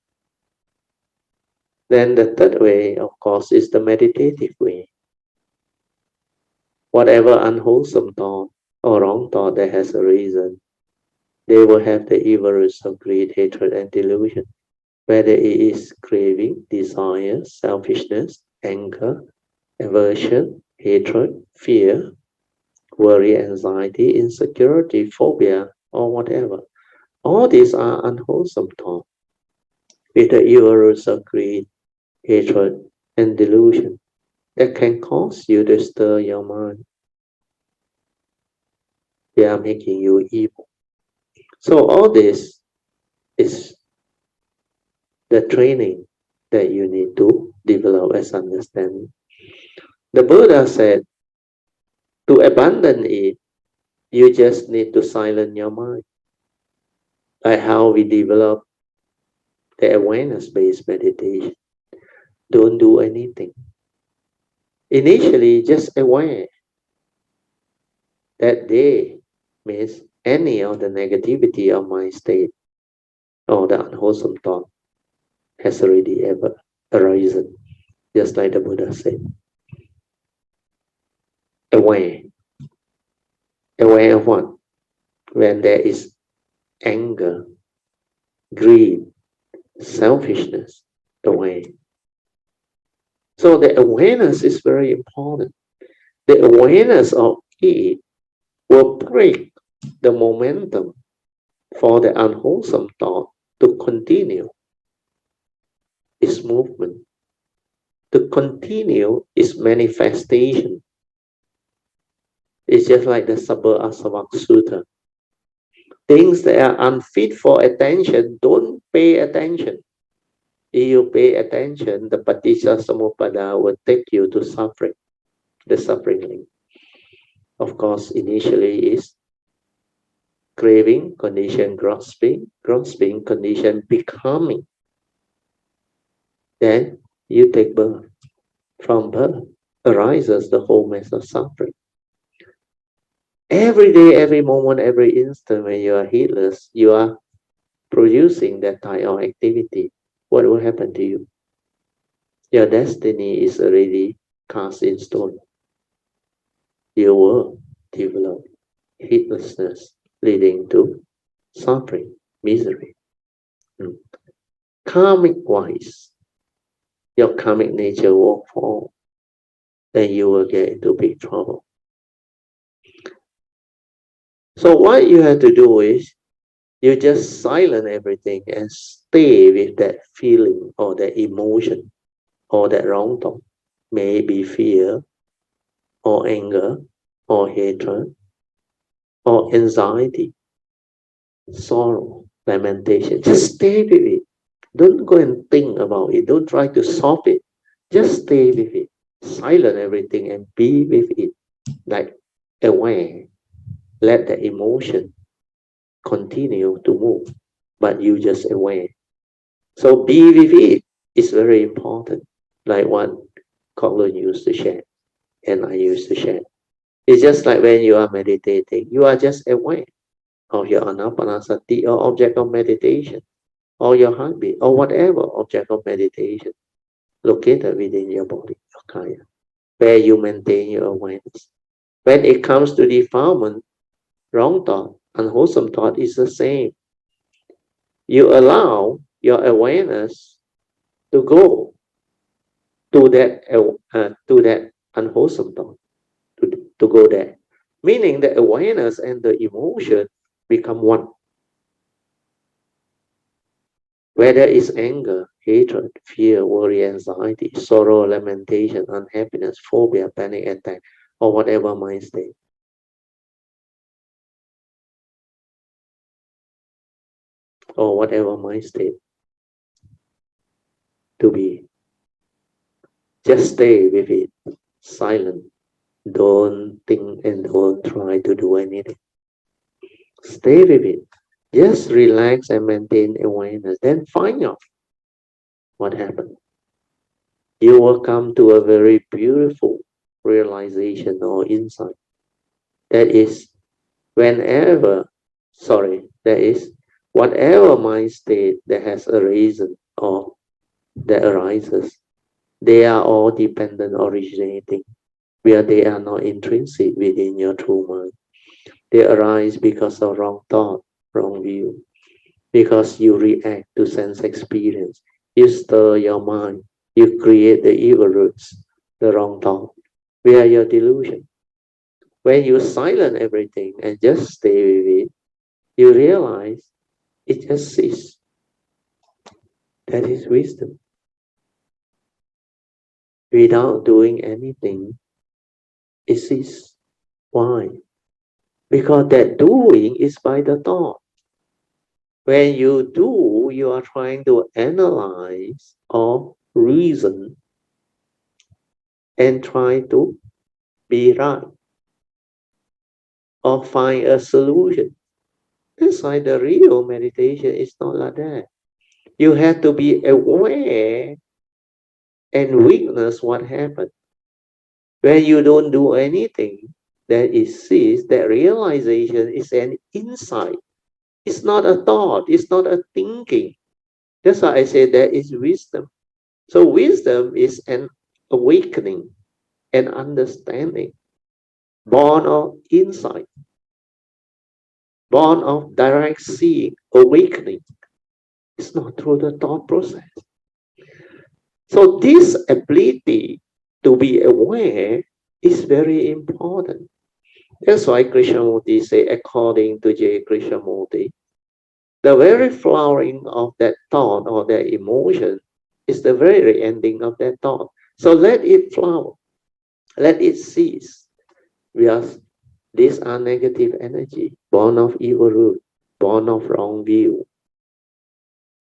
Then the third way, of course, is the meditative way. Whatever unwholesome thought or wrong thought that has arisen, they will have the evil roots of greed, hatred, and delusion. Whether it is craving, desire, selfishness, anger, aversion, hatred, fear, worry, anxiety, insecurity, phobia, or whatever. All these are unwholesome thoughts with the evil roots of greed, hatred, and delusion that can cause you to stir your mind. They are making you evil. So all this is the training that you need to develop as understanding. The Buddha said, to abandon it, you just need to silence your mind. Like how we develop the awareness-based meditation. Don't do anything. Initially, just aware that day means any of the negativity of my state or the unwholesome thought has already ever arisen, just like the Buddha said. Aware. Aware of what? When there is anger, greed, selfishness, aware. So the awareness is very important. The awareness of it will break the momentum for the unwholesome thought to continue its movement, to continue its manifestation. It's just like the Sutra. Things that are unfit for attention, don't pay attention. If you pay attention, the paticca samuppada will take you to suffering, the suffering link. Of course, initially is craving, condition, grasping, condition, becoming. Then you take birth. From birth arises the whole mess of suffering. Every day, every moment, every instant when you are heedless, you are producing that type of activity. What will happen to you? Your destiny is already cast in stone. You will develop heedlessness leading to suffering, misery. Karmic wise, your karmic nature will fall, then you will get into big trouble. So what you have to do is you just silence everything and stay with that feeling or that emotion or that wrong thought. Maybe fear or anger or hatred or anxiety, sorrow, lamentation. Just stay with it. Don't go and think about it. Don't try to solve it. Just stay with it. Silence everything and be with it. Like aware. Let the emotion continue to move, but you just aware. So be with it is very important. Like what Coughlin used to share and I used to share. It's just like when you are meditating, you are just aware of your anapanasati or object of meditation, or your heartbeat, or whatever object of meditation located within your body, your kaya, where you maintain your awareness. When it comes to defilement, wrong thought, unwholesome thought is the same. You allow your awareness to go to that unwholesome thought, to go there. Meaning the awareness and the emotion become one. Whether it's anger, hatred, fear, worry, anxiety, sorrow, lamentation, unhappiness, phobia, panic attack, or whatever mind state. Or whatever mind state to be. Just stay with it, silent. Don't think and don't try to do anything. Stay with it. Just relax and maintain awareness. Then find out what happened. You will come to a very beautiful realization or insight. That is that is whatever mind state that has arisen or that arises, they are all dependent originating, where they are not intrinsic within your true mind. They arise because of wrong thought, wrong view, because you react to sense experience. You stir your mind, you create the evil roots, the wrong thought. We are your delusion. When you silence everything and just stay with it, you realize it just ceases. That is wisdom. Without doing anything, it ceases. Why? Because that doing is by the thought. When you do, you are trying to analyze or reason and try to be right or find a solution. That's why the real meditation is not like that. You have to be aware and witness what happened. When you don't do anything, that is cease, that realization is an insight. It's not a thought, it's not a thinking. That's why I say there is wisdom. So wisdom is an awakening, an understanding, born of insight, born of direct seeing, awakening. It's not through the thought process. So this ability to be aware is very important. That's why Krishnamurti say, according to J. Krishnamurti, the very flowering of that thought or that emotion is the very ending of that thought. So let it flower, let it cease. Because these are negative energy, born of evil root, born of wrong view,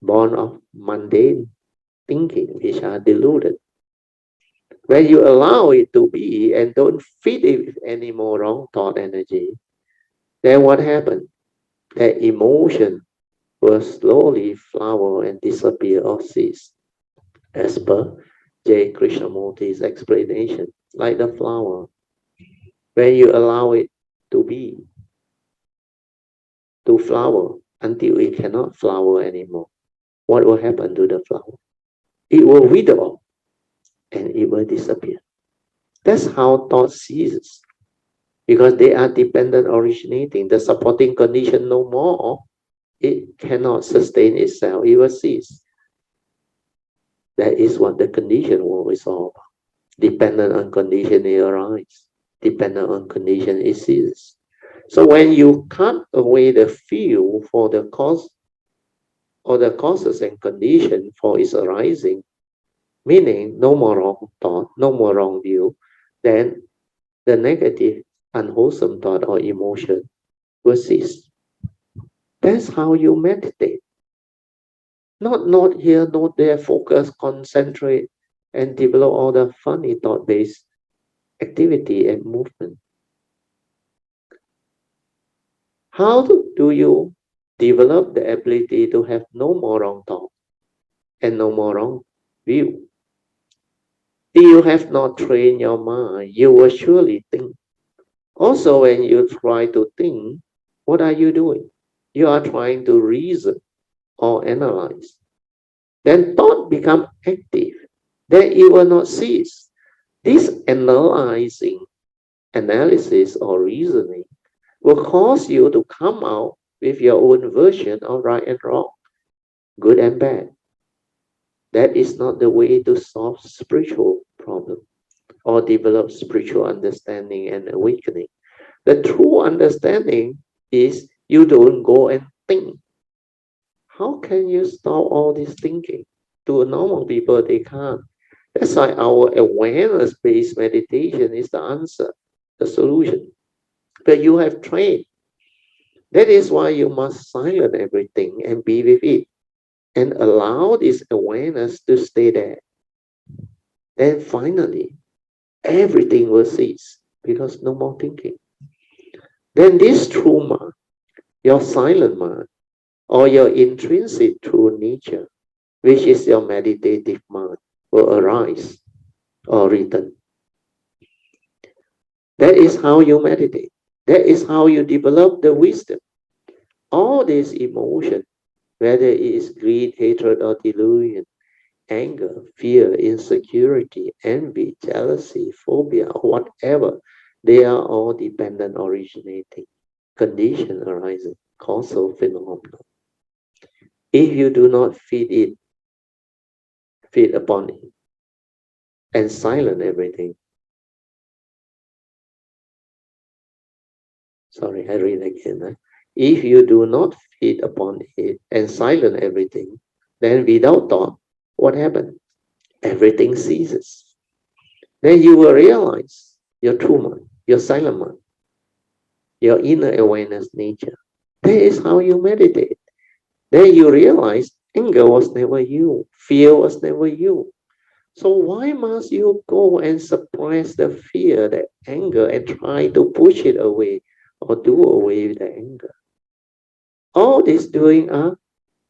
born of mundane thinking, which are deluded. When you allow it to be and don't feed it with any more wrong thought energy, then what happens? That emotion will slowly flower and disappear or cease, as per J. Krishnamurti's explanation, like the flower. When you allow it to be, to flower until it cannot flower anymore, what will happen to the flower? It will wither and it will disappear. That's how thought ceases. Because they are dependent originating. The supporting condition no more, it cannot sustain itself, it will cease. That is what the condition world is all about. Dependent on condition, it arises. Dependent on condition, it ceases. So when you cut away the field for the cause or the causes and condition for its arising, meaning no more wrong thought, no more wrong view, then the negative, unwholesome thought or emotion will cease. That's how you meditate. Not here, not there, focus, concentrate, and develop all the funny thought-based activity and movement. How do you develop the ability to have no more wrong thought and no more wrong view? If you have not trained your mind, you will surely think. Also, when you try to think, what are you doing? You are trying to reason or analyze. Then thought become active. Then it will not cease. This analyzing, analysis or reasoning will cause you to come out with your own version of right and wrong, good and bad. That is not the way to solve spiritual problem or develop spiritual understanding and awakening. The true understanding is you don't go and think. How can you stop all this thinking? To normal people, they can't. That's why our awareness-based meditation is the answer, the solution. But you have trained. That is why you must silence everything and be with it and allow this awareness to stay there. Then finally, everything will cease because no more thinking. Then this true mind, your silent mind, or your intrinsic true nature, which is your meditative mind, will arise or return. That is how you meditate. That is how you develop the wisdom. All these emotions, whether it is greed, hatred, or delusion, anger, fear, insecurity, envy, jealousy, phobia, whatever, they are all dependent originating, condition arising, causal phenomena. If you do not feed upon it, and silence everything. Sorry, I read again. If you do not feed upon it and silence everything, then without thought, what happens? Everything ceases. Then you will realize your true mind, your silent mind, your inner awareness nature. That is how you meditate. Then you realize anger was never you, fear was never you. So why must you go and suppress the fear, the anger, and try to push it away or do away with the anger? All this doing are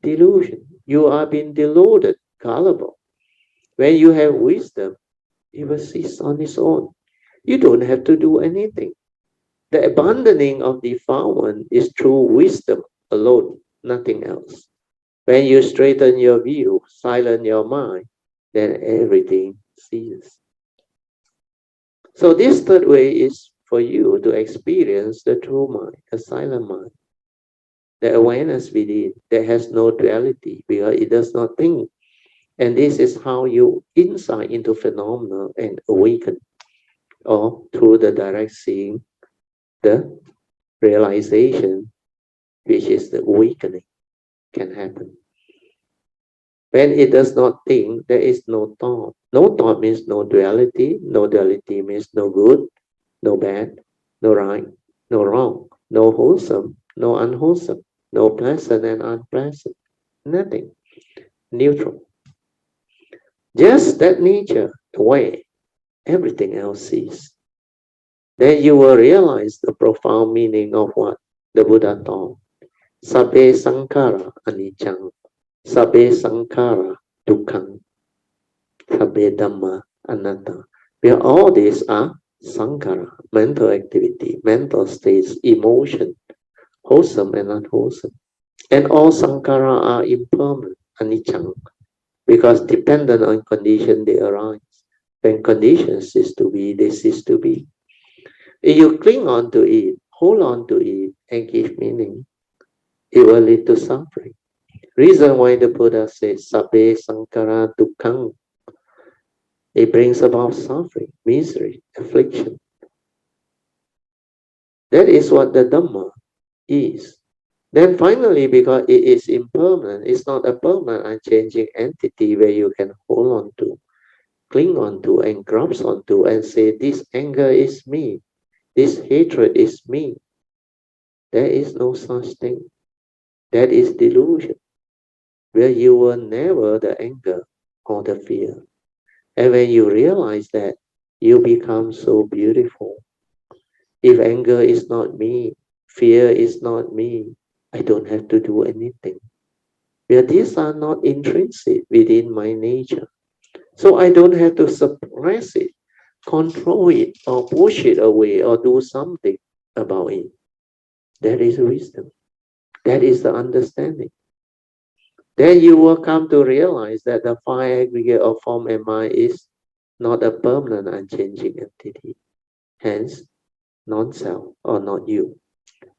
delusion. You are being deluded, gullible. When you have wisdom, it will cease on its own. You don't have to do anything. The abandoning of defilement is through wisdom alone, nothing else. When you straighten your view, silence your mind, then everything ceases. So this third way is for you to experience the true mind, the silent mind, the awareness within that has no duality because it does not think. And this is how you insight into phenomena and awaken, or through the direct seeing, the realization, which is the awakening, can happen. When it does not think, there is no thought. No thought means no duality. No duality means no good, no bad, no right, no wrong, no wholesome, no unwholesome, no pleasant and unpleasant. Nothing. Neutral. Just that nature, away, everything else ceases. Then you will realize the profound meaning of what the Buddha taught. Sabbe sankara anicca, sabbe sankara dukkham, sabbe dhamma anatta. Where all these are sankara, mental activity, mental states, emotion, wholesome and unwholesome. And all sankara are impermanent, anicca, because dependent on condition they arise. When conditions cease to be, they cease to be. If you cling on to it, hold on to it, and give meaning, it will lead to suffering. Reason why the Buddha says sabbe sankara dukkham, it brings about suffering, misery, affliction. That is what the Dhamma is. Then finally, because it is impermanent, it's not a permanent, unchanging entity where you can hold on to, cling on to, and grasp onto, and say, this anger is me, this hatred is me. There is no such thing. That is delusion, where you were never the anger or the fear. And when you realize that, you become so beautiful. If anger is not me, fear is not me, I don't have to do anything. Where these are not intrinsic within my nature. So I don't have to suppress it, control it, or push it away, or do something about it. That is wisdom. That is the understanding. Then you will come to realize that the five aggregate of form and mind is not a permanent, unchanging entity. Hence, non-self or not you.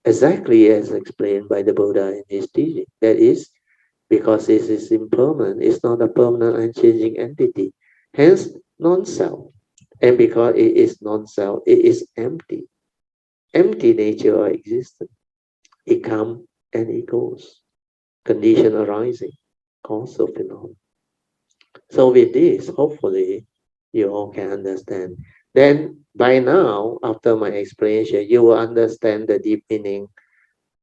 Exactly as explained by the Buddha in his teaching. That is, because it is impermanent, it's not a permanent, unchanging entity. Hence, non-self. And because it is non-self, it is empty. Empty nature or existence. It comes and it goes. Condition arising, causal phenomenon. So with this, hopefully, you all can understand. Then by now, after my explanation, you will understand the deep meaning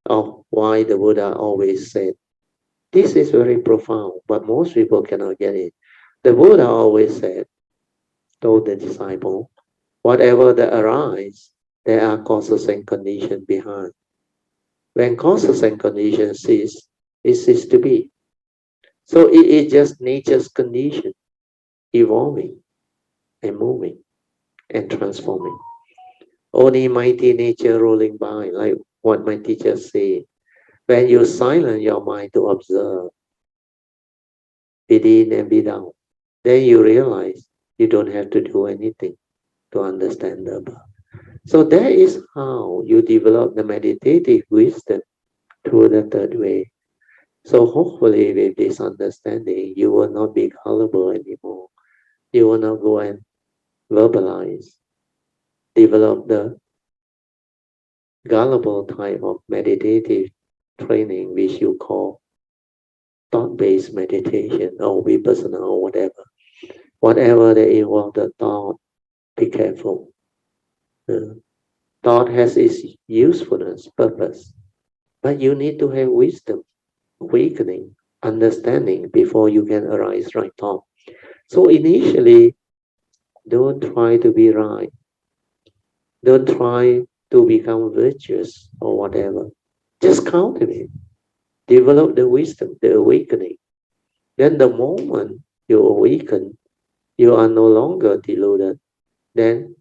of why the Buddha always said, this is very profound, but most people cannot get it. The Buddha always said, told the disciple, whatever that arise, there are causes and conditions behind. When causes and conditions cease, it ceases to be. So it is just nature's condition, evolving and moving and transforming. Only mighty nature rolling by, like what my teacher said. When you silence your mind to observe within and without, then you realize you don't have to do anything to understand the above. So that is how you develop the meditative wisdom through the third way. So hopefully with this understanding, you will not be gullible anymore. You will not go and verbalize, develop the gullible type of meditative training, which you call thought-based meditation or vipassana or whatever. Whatever that involve the thought, be careful. Thought has its usefulness, purpose, but you need to have wisdom awakening, understanding before you can arise right thought. So initially, don't try to be right. Don't try to become virtuous or whatever. Just cultivate, develop the wisdom, the awakening. Then the moment you awaken, you are no longer deluded. Then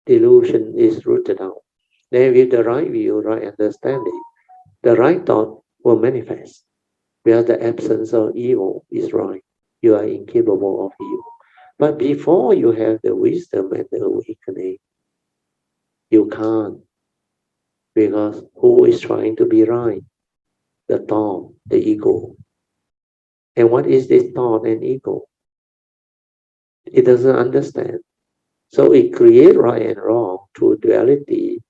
delusion is rooted out. Then with the right view, right understanding, the right thought will manifest. Where the absence of evil is right, you are incapable of evil. But before you have the wisdom and the awakening, you can't, because who is trying to be right? The thought, the ego. And what is this thought and ego? It doesn't understand. So it creates right and wrong through duality,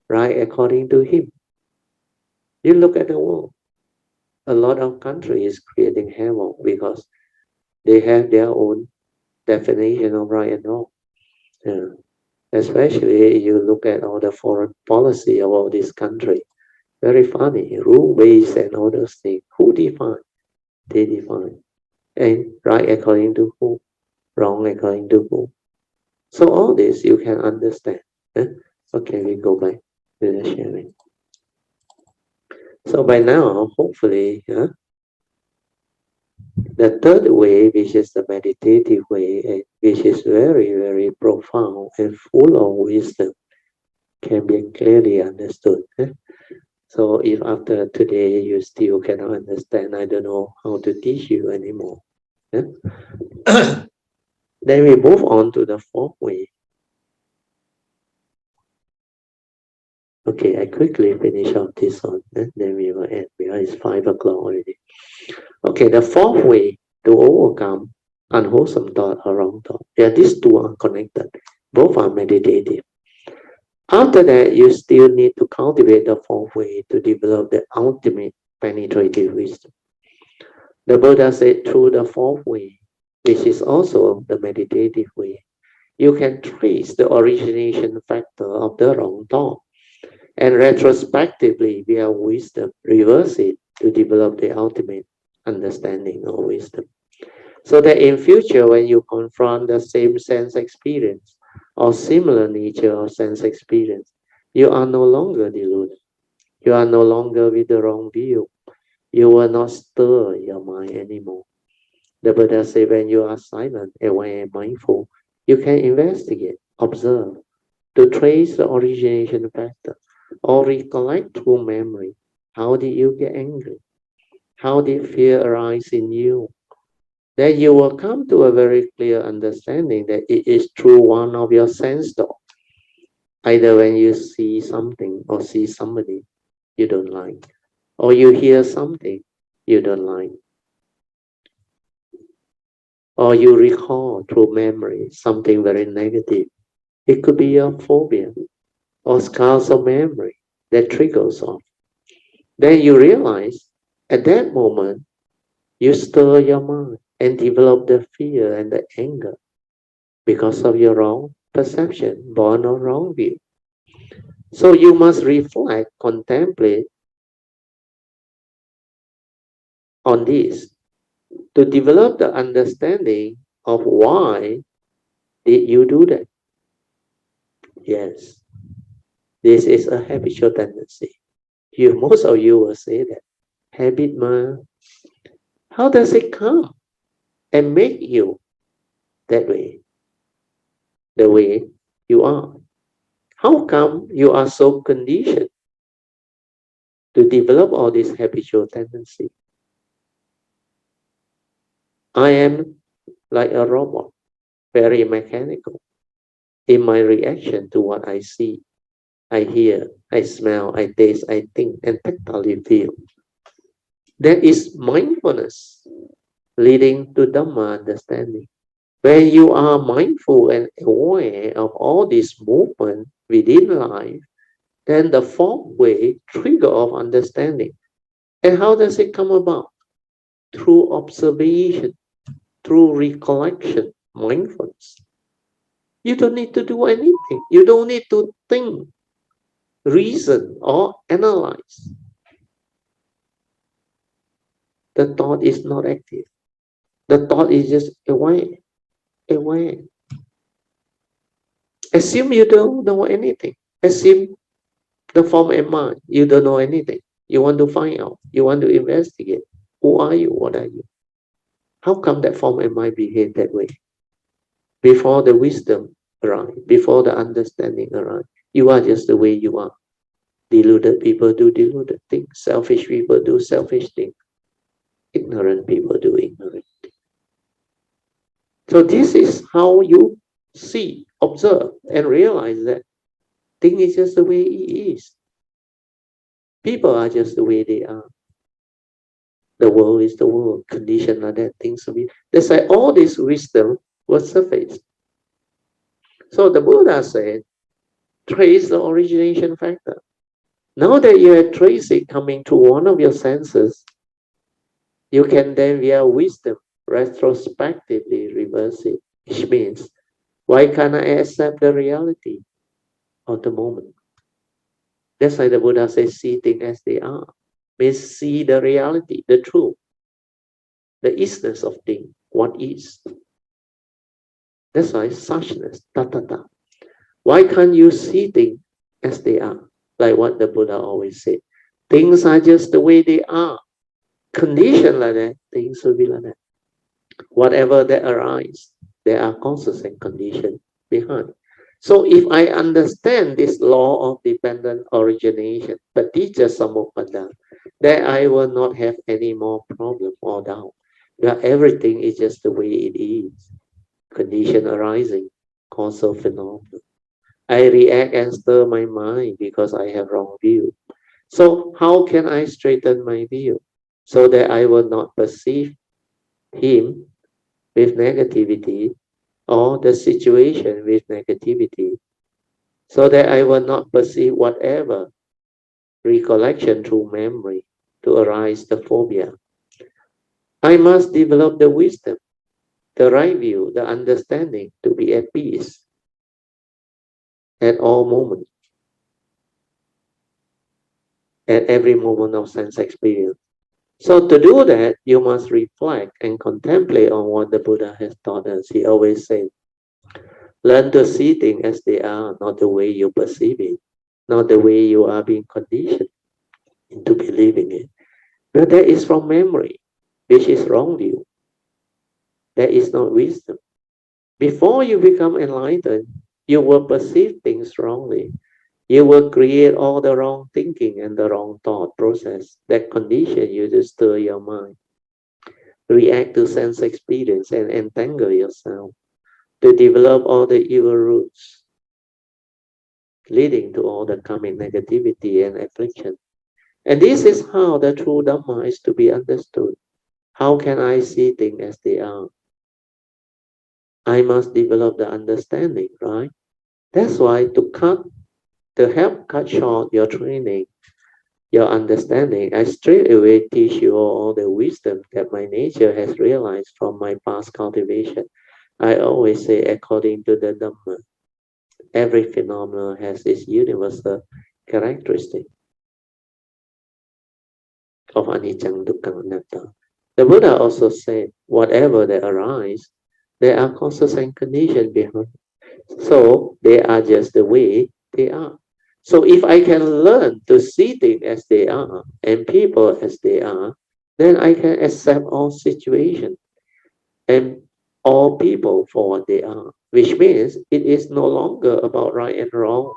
right according to him. You look at the world. A lot of countries creating havoc because they have their own definition of right and wrong. Yeah. Especially you look at all the foreign policy of all this country. Very funny, rule-based and all those things. Who define? They define. And right according to who? Wrong according to who? So all this you can understand. Eh? Okay, we go back to the sharing. So by now, hopefully, the third way, which is the meditative way, which is very, very profound and full of wisdom, can be clearly understood. So if after today you still cannot understand, I don't know how to teach you anymore. Then we move on to the fourth way. Okay, I quickly finish up this one, then we will end because it's 5 o'clock already. Okay, the fourth way to overcome unwholesome thought or wrong thought. Yeah, these two are connected. Both are meditative. After that, you still need to cultivate the fourth way to develop the ultimate penetrative wisdom. The Buddha said through the fourth way, which is also the meditative way, you can trace the origination factor of the wrong thought and retrospectively, via wisdom, reverse it to develop the ultimate understanding of wisdom. So that in future, when you confront the same sense experience or similar nature of sense experience, you are no longer deluded. You are no longer with the wrong view. You will not stir your mind anymore. The Buddha said when you are silent, aware, and mindful, you can investigate, observe, to trace the origination factor, or recollect through memory. How did you get angry? How did fear arise in you? Then you will come to a very clear understanding that it is through one of your sense doors. Either when you see something or see somebody you don't like, or you hear something you don't like, or you recall through memory something very negative. It could be your phobia or scars of memory that triggers off. Then you realize at that moment you stir your mind and develop the fear and the anger because of your wrong perception, born of wrong view. So you must reflect, contemplate on this to develop the understanding of why did you do that. Yes, this is a habitual tendency. Most of you will say that. Habit, ma. How does it come and make you that way? The way you are. How come you are so conditioned to develop all this habitual tendency? I am like a robot, very mechanical in my reaction to what I see, I hear, I smell, I taste, I think, and tactily feel. That is mindfulness leading to Dhamma understanding. When you are mindful and aware of all this movement within life, then the fourth way, trigger of understanding. And how does it come about? Through observation, through recollection, mindfulness. You don't need to do anything. You don't need to think, reason, or analyze. the thought is not active. The thought is just away, away. Assume you don't know anything. Assume the form and mind, you don't know anything. You want to find out. You want to investigate. Who are you? What are you? How come that form and mind behave that way? Before the wisdom arrives, before the understanding arrives, you are just the way you are. Deluded people do deluded things. Selfish people do selfish things. Ignorant people do ignorant things. So this is how you see, observe, and realize that thing is just the way it is. People are just the way they are. The world is the world. Condition are that things to be. That's why all this wisdom was surfaced. So the Buddha said, trace the origination factor. Now that you have traced it coming to one of your senses, you can then, via wisdom, retrospectively reverse it. Which means, why can't I accept the reality of the moment? That's why the Buddha says, see things as they are. Means see the reality, the truth, the isness of things, what is. That's why suchness, tathata. Why can't you see things as they are? Like what the Buddha always said. Things are just the way they are. Condition like that, things will be like that. Whatever that arises, there are causes and conditions behind. So if I understand this law of dependent origination, paticca samuppada, then I will not have any more problem or doubt. That everything is just the way it is. Condition arising, causal phenomenon. I react and stir my mind because I have wrong view. So how can I straighten my view so that I will not perceive him with negativity or the situation with negativity, so that I will not perceive whatever recollection through memory to arise the phobia. I must develop the wisdom, the right view, the understanding to be at peace at all moments, at every moment of sense experience. So to do that, you must reflect and contemplate on what the Buddha has taught us. He always said, learn to see things as they are, not the way you perceive it, not the way you are being conditioned into believing it. But that is from memory, which is wrong view. That is not wisdom. Before you become enlightened, you will perceive things wrongly. You will create all the wrong thinking and the wrong thought process that condition you to stir your mind, react to sense experience and entangle yourself, to develop all the evil roots, leading to all the karmic negativity and affliction. And this is how the true Dhamma is to be understood. How can I see things as they are? I must develop the understanding, right? That's why to help cut short your training, your understanding, I straight away teach you all the wisdom that my nature has realized from my past cultivation. I always say, according to the Dhamma, every phenomenon has its universal characteristic of anicca, dukkha, anatta. The Buddha also said, whatever that arises, there are causes and conditions behind. So they are just the way they are. So if I can learn to see things as they are and people as they are, then I can accept all situations and all people for what they are, which means it is no longer about right and wrong.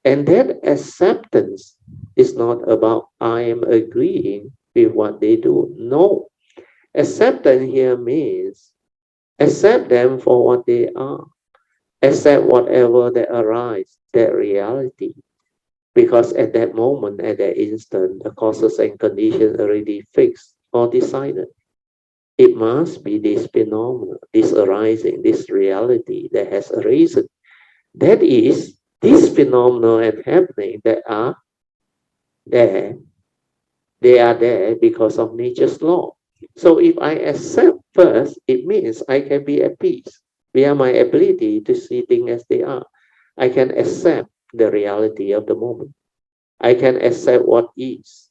And that acceptance is not about I am agreeing with what they do. No. Acceptance here means accept them for what they are. Accept whatever that arises, that reality. Because at that moment, at that instant, the causes and conditions already fixed or decided. It must be this phenomenon, this arising, this reality that has arisen. That is, this phenomenon and happening that are there. They are there because of nature's law. So if I accept first, it means I can be at peace via my ability to see things as they are. I can accept the reality of the moment. I can accept what is.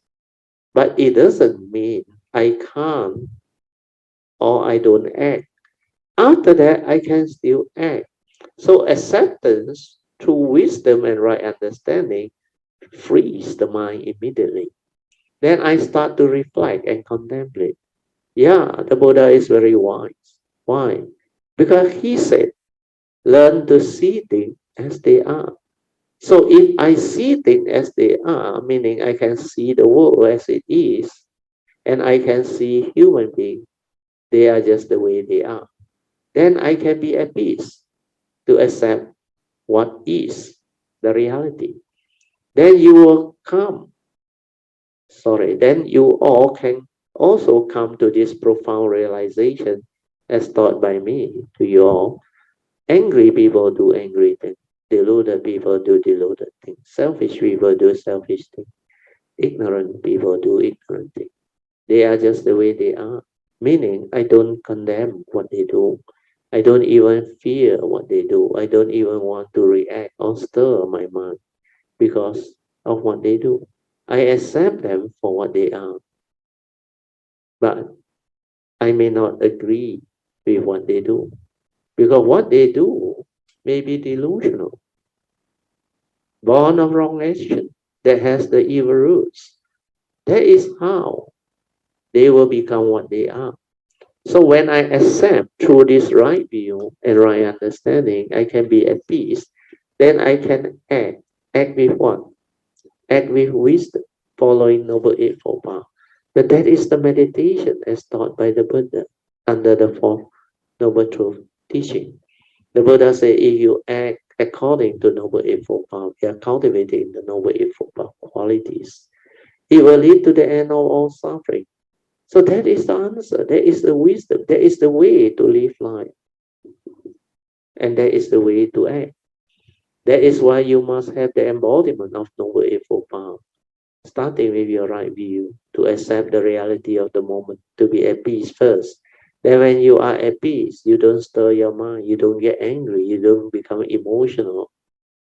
But it doesn't mean I can't or I don't act. After that, I can still act. So acceptance through wisdom and right understanding frees the mind immediately. Then I start to reflect and contemplate. Yeah, the Buddha is very wise. Why? Because he said, learn to see things as they are. So if I see things as they are, meaning I can see the world as it is, and I can see human beings, they are just the way they are, then I can be at peace to accept what is the reality. Then you will come, then you all can also come to this profound realization as taught by me to you all. Angry people do angry things. Deluded people do deluded things. Selfish people do selfish things. Ignorant people do ignorant things. They are just the way they are. Meaning, I don't condemn what they do. I don't even fear what they do. I don't even want to react or stir my mind because of what they do. I accept them for what they are, but I may not agree with what they do because what they do may be delusional, born of wrong action that has the evil roots. That is how they will become what they are. So when I accept through this right view and right understanding, I can be at peace, then I can act. Act with what? Act with wisdom, following Noble Eightfold Path. But that is the meditation as taught by the Buddha under the Fourth Noble Truth teaching. The Buddha said, if you act according to Noble Eightfold Path, you are cultivating the Noble Eightfold Path qualities. It will lead to the end of all suffering. So that is the answer. That is the wisdom. That is the way to live life. And that is the way to act. That is why you must have the embodiment of Noble Eightfold Path, starting with your right view, to accept the reality of the moment, to be at peace first. Then when you are at peace, you don't stir your mind, you don't get angry, you don't become emotional,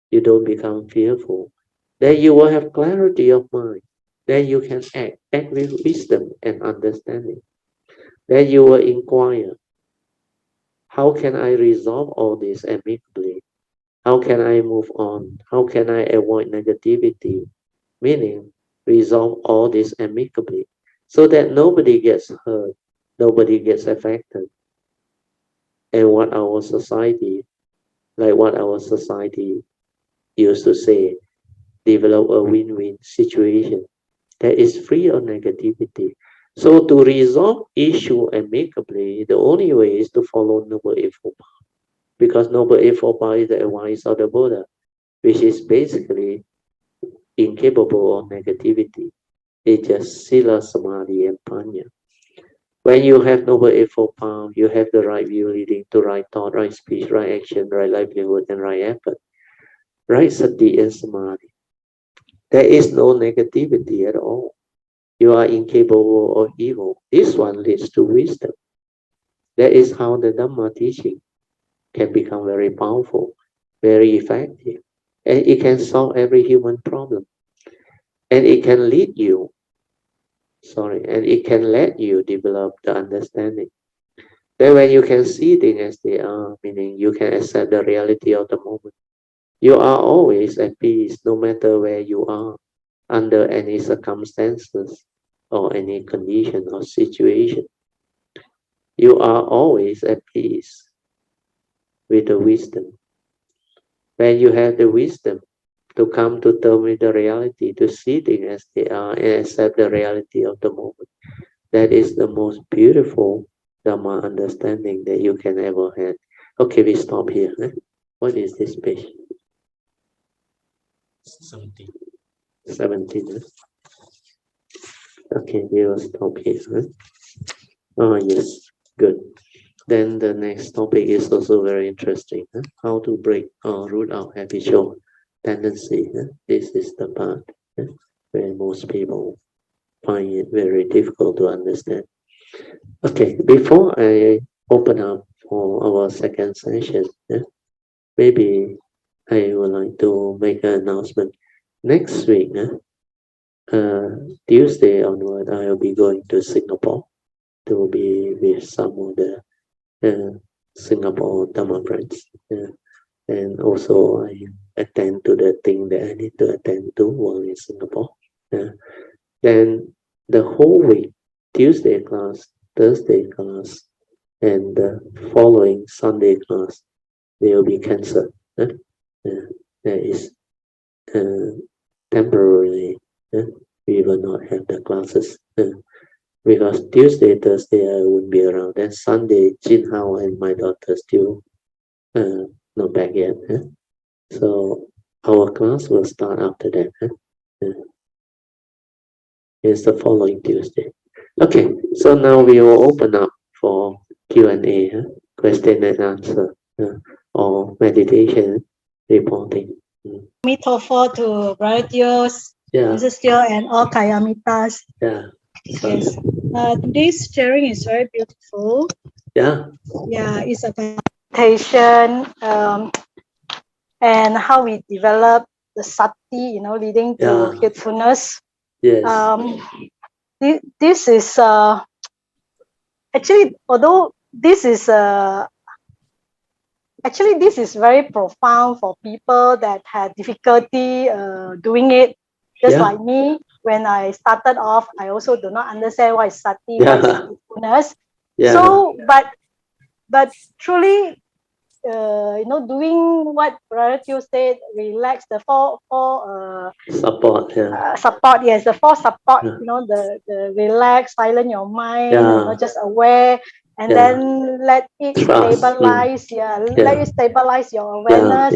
you don't become fearful. Then you will have clarity of mind. Then you can act with wisdom and understanding. Then you will inquire, how can I resolve all this amicably? How can I move on? How can I avoid negativity? Meaning, resolve all this amicably so that nobody gets hurt, nobody gets affected. And what our society used to say, develop a win-win situation that is free of negativity. So to resolve issue amicably, the only way is to follow Noble Eightfold Path. Because Noble Eightfold Path is the advice of the Buddha, which is basically incapable of negativity. It's just Sila, Samadhi, and Panya. When you have Noble Eightfold Path, you have the right view leading to right thought, right speech, right action, right livelihood, and right effort. Right Sati and Samadhi. There is no negativity at all. You are incapable of evil. This one leads to wisdom. That is how the Dhamma teaching can become very powerful, very effective. And it can solve every human problem. And it can lead you, and it can let you develop the understanding. Then when you can see things as they are, meaning you can accept the reality of the moment, you are always at peace no matter where you are, under any circumstances or any condition or situation. You are always at peace with the wisdom. When you have the wisdom to come to terms with the reality, to see things as they are and accept the reality of the moment, that is the most beautiful Dhamma understanding that you can ever have. Okay, we stop here. What is this page? 17. 17. Okay, we will stop here. Oh, yes, good. Then the next topic is also very interesting. How to break or root out habitual tendency. This is the part where most people find it very difficult to understand. Okay, before I open up for our second session, maybe I would like to make an announcement. Next week, Tuesday onward, I will be going to Singapore to be with some of the Singapore Dhamma friends. And also I attend to the thing that I need to attend to while in Singapore. Then the whole week, Tuesday class, Thursday class, and the following Sunday class, they will be cancelled. That is temporarily. We will not have the classes. Because Tuesday, Thursday, I won't be around. Then Sunday, Jin Hao and my daughter still not back yet. So our class will start after that. It's the following Tuesday. Okay, so now we will open up for Q&A, question and answer, or meditation reporting. Mitofo to Brother Teo's, Mrs. Teo, and all Kayamitas. Yeah. Yes. Today's sharing is very beautiful. Yeah. Yeah, it's a meditation and how we develop the sati, leading to heedfulness. Yes. This is actually, although this is this is very profound for people that had difficulty doing it. Just like me, when I started off, I also do not understand what is sati, what is mindfulness. So, but truly, doing what Brother Teo said, relax the four support. Support, yes, the four support. The relax, silent your mind, just aware. And then let it stabilize. Let it stabilize your awareness.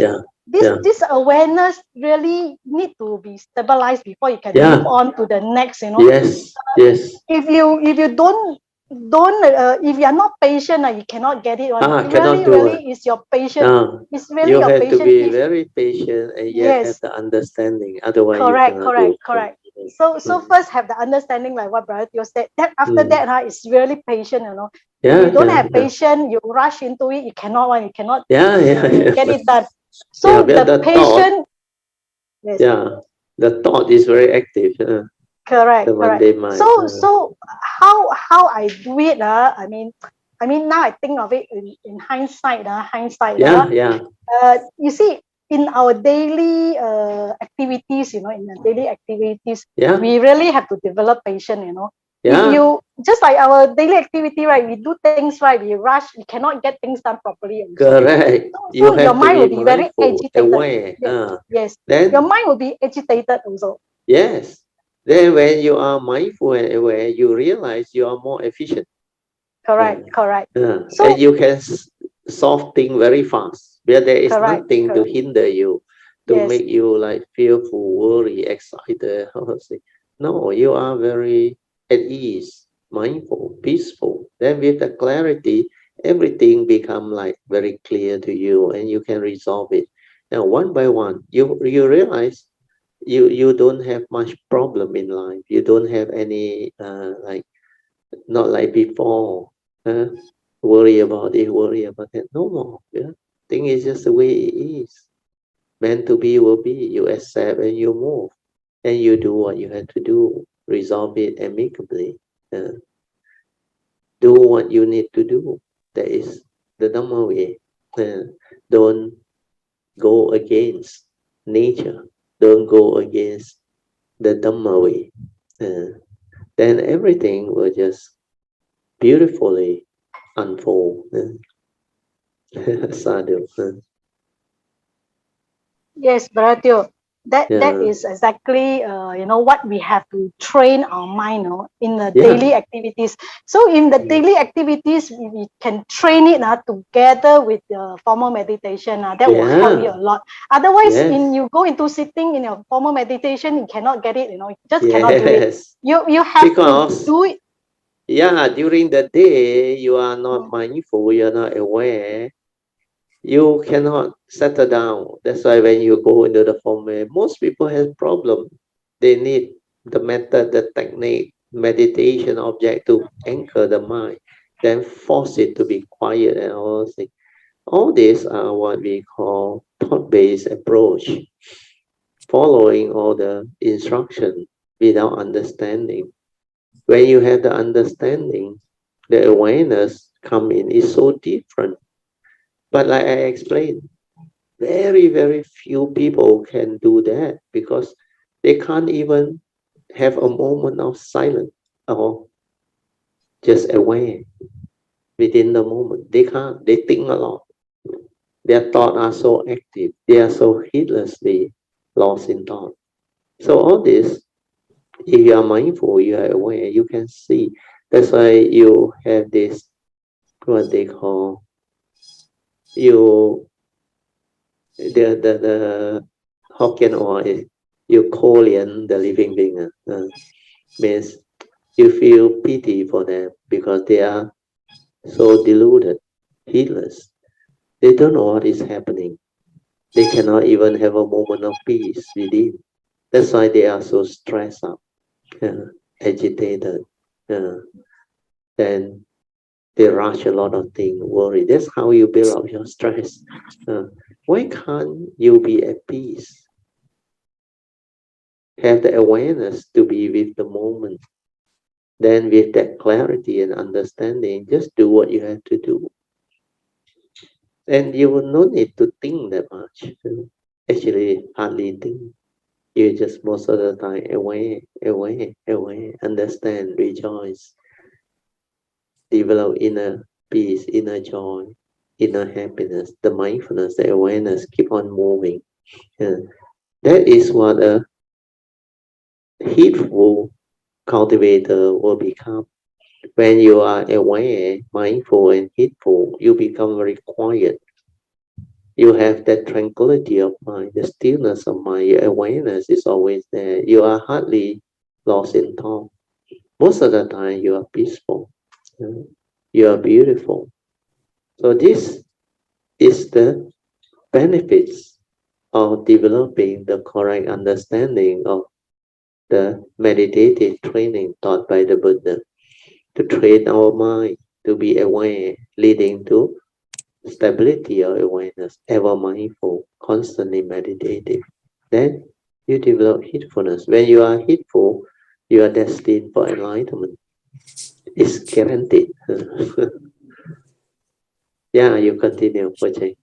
This awareness really need to be stabilized before you can move on to the next. Yes. If you don't if you are not patient, you cannot get it. Really is your patience. It's really you your have patience. To be very patient and yet have the understanding. Otherwise, correct. So first have the understanding, like what Brother Teo said. Then after that, it's really patient. If you don't have patience, you rush into it. You cannot get it done. So the patient. The thought is very active. Correct. So how I do it? I mean now I think of it in hindsight. You see, in our daily activities, we really have to develop patience. If you just like our daily activity, right? We do things right. We rush. We cannot get things done properly. Correct. So your mind will be very agitated. Aware. Yes. Then your mind will be agitated also. Yes. Then when you are mindful and aware, you realize you are more efficient. Correct. So, and you can solve things very fast. Where there is nothing to hinder you, to make you like fearful, worry, excited. No, you are very at ease, mindful, peaceful. Then with the clarity, everything become like very clear to you, and you can resolve it. And one by one, you realize you don't have much problem in life. You don't have any not like before. Worry about it, worry about that. No more. Thing is just the way it is. Meant to be will be. You accept and you move, and you do what you have to do. Resolve it amicably. Do what you need to do. That is the Dhamma way. Don't go against nature. Don't go against the Dhamma way. Then everything will just beautifully unfold. Sadhu. Yes, Brother Teo. That is exactly what we have to train our mind in the daily activities. So in the daily activities, we can train it together with the formal meditation. That will help you a lot. Otherwise, when you go into sitting in your formal meditation, you cannot get it. You just cannot do it. You have to do it. Yeah, during the day, you are not mindful. You are not aware. You cannot settle down. That's why when you go into the formal, most people have problem. They need the method, the technique, meditation object to anchor the mind, then force it to be quiet and all things. All these are what we call thought-based approach, following all the instruction without understanding. When you have the understanding, the awareness come in is so different. But like I explained, very, very few people can do that because they can't even have a moment of silence or just aware within the moment. They can't. They think a lot. Their thoughts are so active. They are so heedlessly lost in thought. So all this, if you are mindful, you are aware, you can see. That's why you have this, what they call, you, the Hokkien or is, you Korean, the living being, means you feel pity for them because they are so deluded, heedless. They don't know what is happening. They cannot even have a moment of peace within. That's why they are so stressed up, agitated. Then they rush a lot of things, worry. That's how you build up your stress. Why can't you be at peace? Have the awareness to be with the moment. Then with that clarity and understanding, just do what you have to do. And you will not need to think that much. Actually, hardly think. You just most of the time aware, understand, rejoice, develop inner peace, inner joy, inner happiness, the mindfulness, the awareness keep on moving. That is what a heedful cultivator will become. When you are aware, mindful, and heedful, you become very quiet. You have that tranquility of mind, the stillness of mind, your awareness is always there. You are hardly lost in thought. Most of the time, you are peaceful. You are beautiful. So this is the benefits of developing the correct understanding of the meditative training taught by the Buddha to train our mind to be aware, leading to stability of awareness, ever mindful, constantly meditative. Then you develop heedfulness. When you are heedful, you are destined for enlightenment. It's guaranteed. Yeah, you continue, Pujay.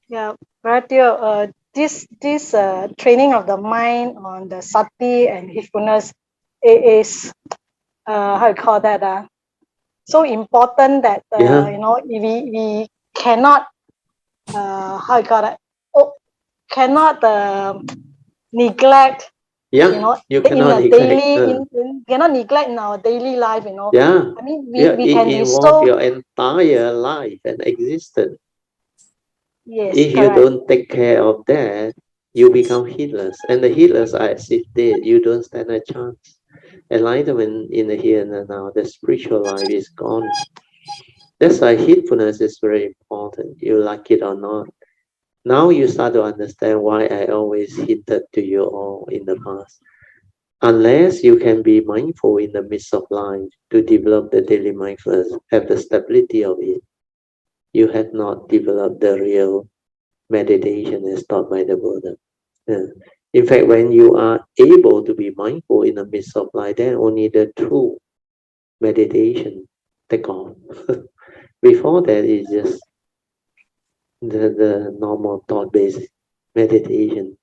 Yeah, Bharatya, this training of the mind on the sati and heedfulness is how you call that so important that Yeah, we cannot how you call that cannot neglect yeah, you in cannot a neglect. daily cannot neglect in our daily life. Yeah, I mean yeah, we it can be involves so. your entire life and existence. Yes, If you correct. don't take care of that, you become heedless. And the heedless are as if dead. You don't stand a chance. Enlightenment in the here and now, the spiritual life is gone. That's why heedfulness is very important. You like it or not. Now you start to understand why I always hinted to you all in the past. Unless you can be mindful in the midst of life to develop the daily mindfulness, have the stability of it, you have not developed the real meditation as taught by the Buddha. In fact, when you are able to be mindful in the midst of life, then only the true meditation take off. Before that, it's just the normal thought-based meditation.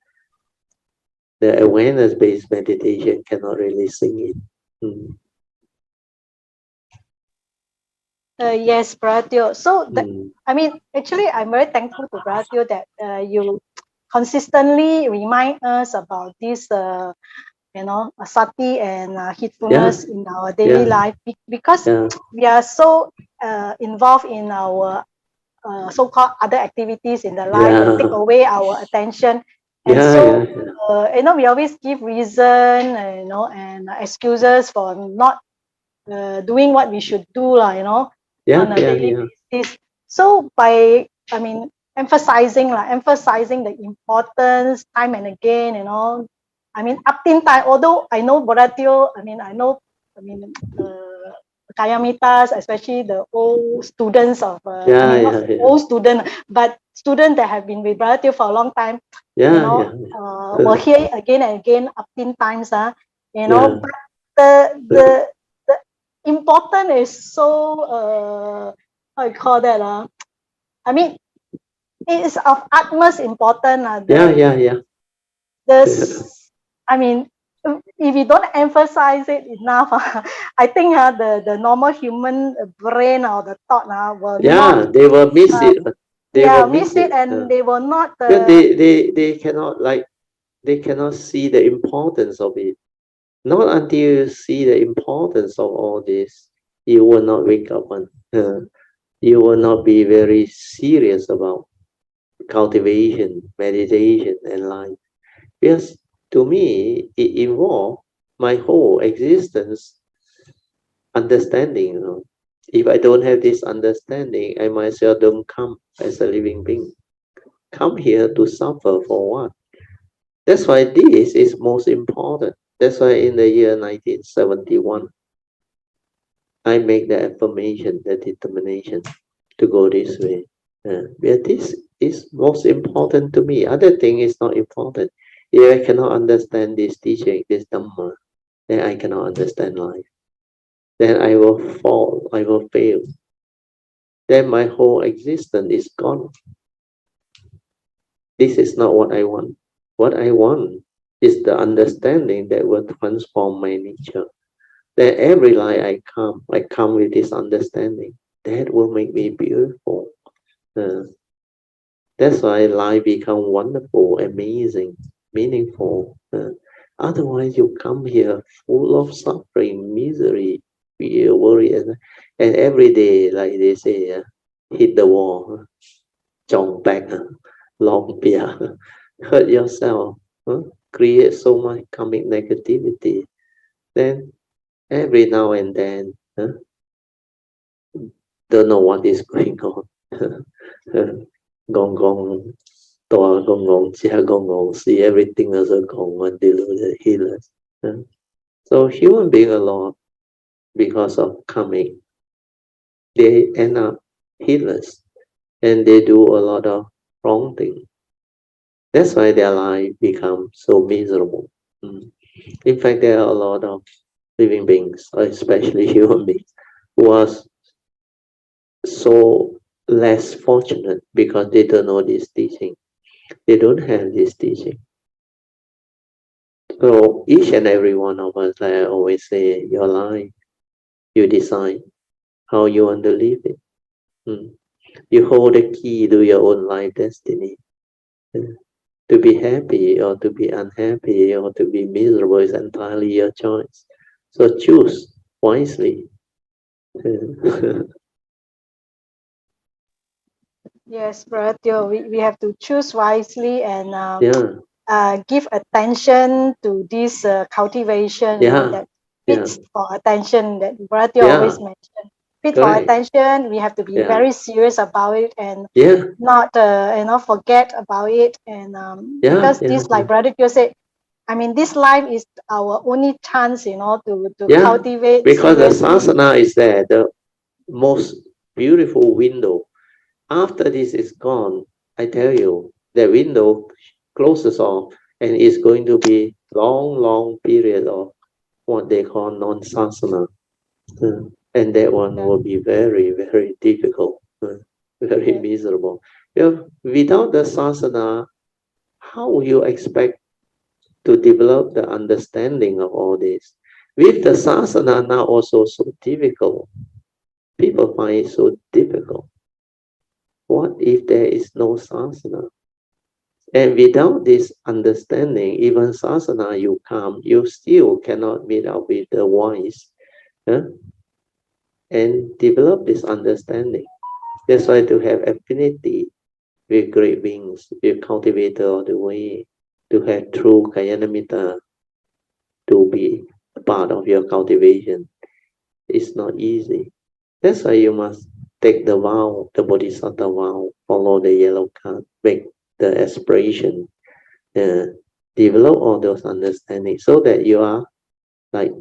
The awareness-based meditation cannot really sing it. Yes, Bharatya. So that, Mm. I mean, actually, I'm very thankful to Bharatya that you consistently remind us about this, sati and Yeah, heedfulness in our daily yeah, life because yeah, we are so involved in our so-called other activities in the life that take yeah, away our attention, and yeah, so yeah, yeah, we always give reason, and excuses for not doing what we should do, yeah, on a yeah, daily yeah. basis. So by, I mean, emphasizing the importance time and again, I mean, up till time, although I know Boratio, I mean, Kayamitas, especially the old students of, not old student, but students that have been with Brother Teo for a long time, were here again and again up 10 times, but the important is so, how you call that, I mean, it is of utmost importance. I mean, if you don't emphasize it enough, I think the normal human brain or the thought will not. They will miss it. They will miss it, and they will not. They cannot they cannot see the importance of it. Not until you see the importance of all this, you will not wake up on. You will not be very serious about cultivation, meditation, and life. Because to me, it involves my whole existence understanding. If I don't have this understanding, I myself don't come as a living being. Come here to suffer for what? That's why this is most important. That's why in the year 1971, I make the affirmation, the determination to go this way. But this is most important to me. Other thing is not important. If I cannot understand this teaching, this Dhamma, then I cannot understand life. Then I will fall, I will fail. Then my whole existence is gone. This is not what I want. What I want is the understanding that will transform my nature. That every life I come with this understanding. That will make me beautiful. That's why life become wonderful, amazing, meaningful. Otherwise, you come here full of suffering, misery, fear, worry, and every day, like they say, hit the wall, jump back, long beer, hurt yourself, create so much karmic negativity. Then every now and then, don't know what is going on. Gong gong, toa gong gong, chia gong gong, see everything as a gong when deluded healers. So human being a lot, because of karmic, they end up healers and they do a lot of wrong things. That's why their life becomes so miserable. In fact, there are a lot of living beings, especially human beings, who are so less fortunate because they don't know this teaching. They don't have this teaching. So each and every one of us, like I always say, your life, you decide how you want to live it. You hold the key to your own life destiny. To be happy or to be unhappy or to be miserable is entirely your choice. So choose wisely. Yes, Brother Teo, we have to choose wisely and give attention to this cultivation that fits for attention that Brother Teo always mentioned. Fit for attention, we have to be very serious about it and not forget about it. And because this, like Brother Teo said, I mean, this life is our only chance, to cultivate. Because the sasana is there, the most beautiful window. After this is gone, I tell you, the window closes off and it's going to be long period of what they call non-sasana. And that one will be very difficult, very miserable. Without the sasana, how will you expect to develop the understanding of all this? With the sasana now also so difficult. People find it so difficult. What if there is no sasana? And without this understanding, even sasana you come, you still cannot meet up with the wise and develop this understanding. That's why to have affinity with great beings, with cultivator of the way, to have true kayanamitta, to be a part of your cultivation, is not easy. That's why you must take the vow, the bodhisattva vow, follow the yellow card, make the aspiration, develop all those understandings so that you are like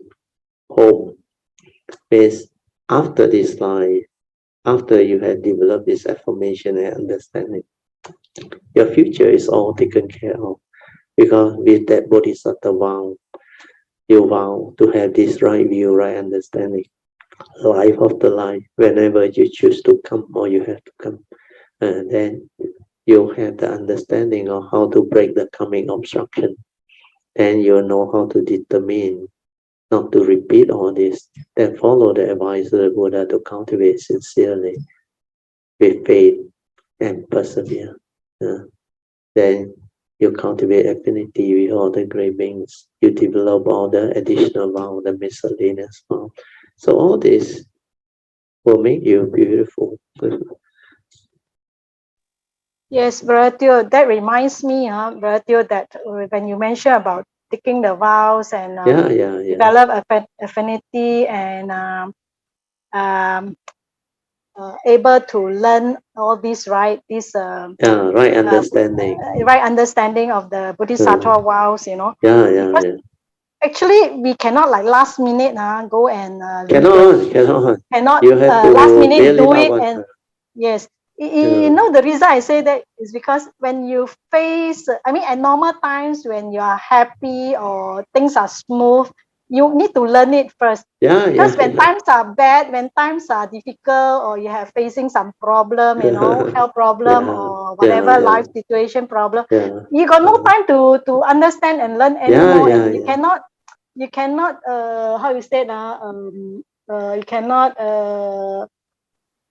home, base after this life, after you have developed this affirmation and understanding, your future is all taken care of. Because with that bodhisattva vow, you vow to have this right view, right understanding, life after life, whenever you choose to come or you have to come. And then you have the understanding of how to break the coming obstruction. And you know how to determine not to repeat all this. Then follow the advice of the Buddha to cultivate sincerely with faith and persevere. Then you cultivate affinity with all the great beings. You develop all the additional vow, the miscellaneous vow. So all this will make you beautiful. Yes, Brother Teo, that reminds me, Brother Teo, that when you mentioned about taking the vows and develop affinity and able to learn all this, right? This right understanding. Right understanding of the Bodhisattva vows, because actually we cannot like last minute go and cannot You have to last minute build do it it. up. And yes, you know, the reason I say that is because when you face, I mean, at normal times when you are happy or things are smooth, you need to learn it first. Because when times are bad, when times are difficult, or you have facing some problem, health problem or whatever life situation problem, you got no time to understand and learn anymore. And you cannot how you say you cannot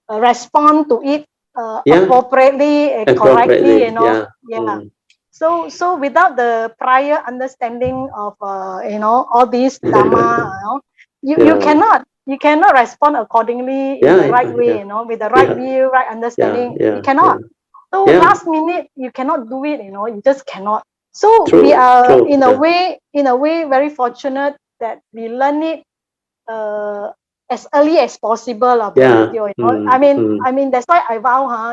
respond to it appropriately and correctly, so without the prior understanding of all these dharma, you cannot respond accordingly in the right way, with the right view, right understanding. You cannot. So last minute you cannot do it, you just cannot. So we are in a way very fortunate that we learn it as early as possible, I mean that's why I vow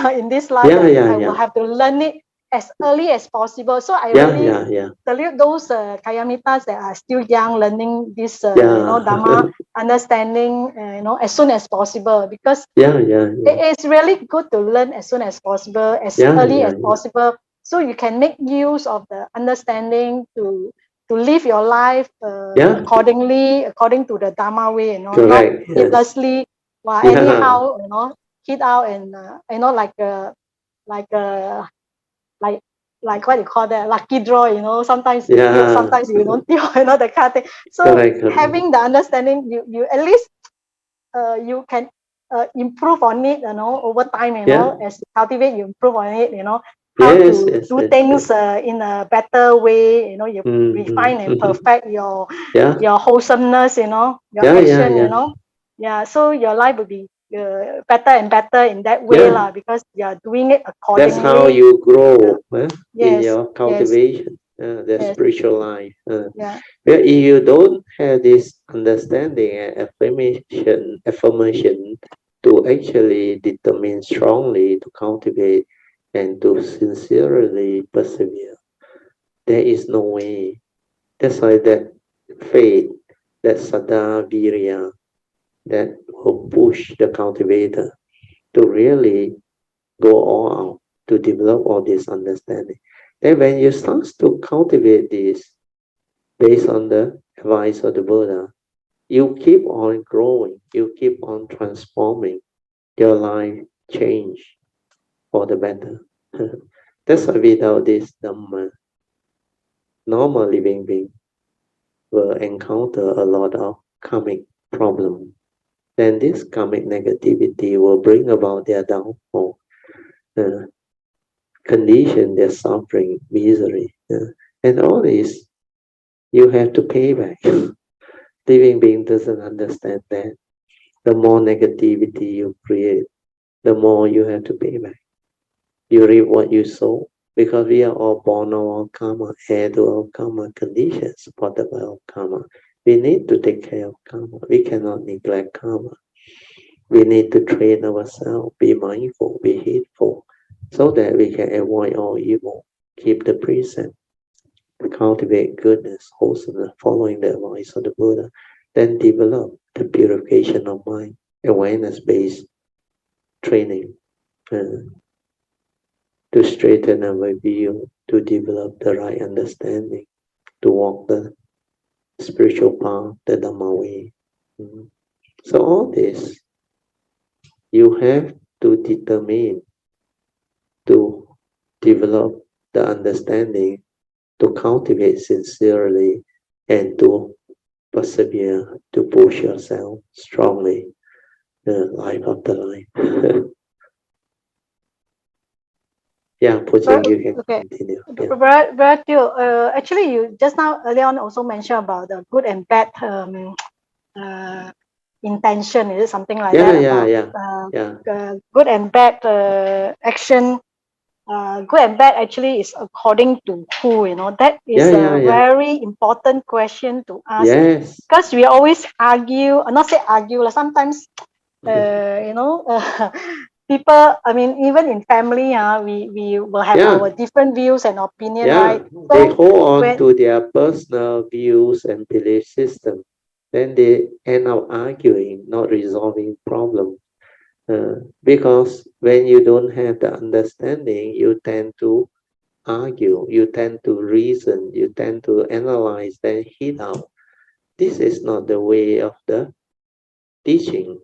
in this life that I will have to learn it as early as possible. So I really salute those Kayamitas that are still young, learning this Dharma understanding as soon as possible, because it is really good to learn as soon as possible, as early as possible, so you can make use of the understanding to live your life according to the Dharma way, not heedlessly, anyhow, hit out and like like a like what you call that, lucky draw, sometimes you deal, sometimes you don't deal, that kind of thing. So having the understanding, you at least you can improve on it, over time, as you cultivate, you improve on it, how to do things in a better way, you refine and perfect your wholesomeness, your action, so your life will be better and better in that way, because you are doing it accordingly. That's how you grow in your cultivation, the spiritual life. But if you don't have this understanding and affirmation to actually determine strongly to cultivate and to sincerely persevere, there is no way. That's why that faith, that sada virya, that will push the cultivator to really go all out to develop all this understanding. Then when you start to cultivate this based on the advice of the Buddha, you keep on growing, you keep on transforming, your life change for the better. That's why without this Dhamma, normal living being will encounter a lot of karmic problems. Then this karmic negativity will bring about their downfall, condition, their suffering, misery. And all this, you have to pay back. Living being doesn't understand that. The more negativity you create, the more you have to pay back. You reap what you sow, because we are all born of our karma, heir to our karma, conditions supported by our karma. We need to take care of karma. We cannot neglect karma. We need to train ourselves, be mindful, be heedful, so that we can avoid all evil, keep the precept, cultivate goodness, wholesomeness, following the advice of the Buddha. then develop the purification of mind, awareness-based training to straighten our view, to develop the right understanding, to walk the spiritual path, the Dhamma way. So all this, you have to determine to develop the understanding, to cultivate sincerely, and to persevere, to push yourself strongly, life after life. Yeah, Pushing, you can Okay. continue. Yeah. Brother Teo, actually, you just now earlier on also mentioned about the good and bad intention. Is it something like that? Good and bad action. Good and bad actually is according to who, you know. That is a very important question to ask. Yes. Because we always argue, not say argue, sometimes, you know, people, I mean, even in family, we will have our different views and opinion, right? So they hold on to their personal views and belief system. Then they end up arguing, not resolving problems. Because when you don't have the understanding, you tend to argue, you tend to reason, you tend to analyze, then hit out. This is not the way of the teaching.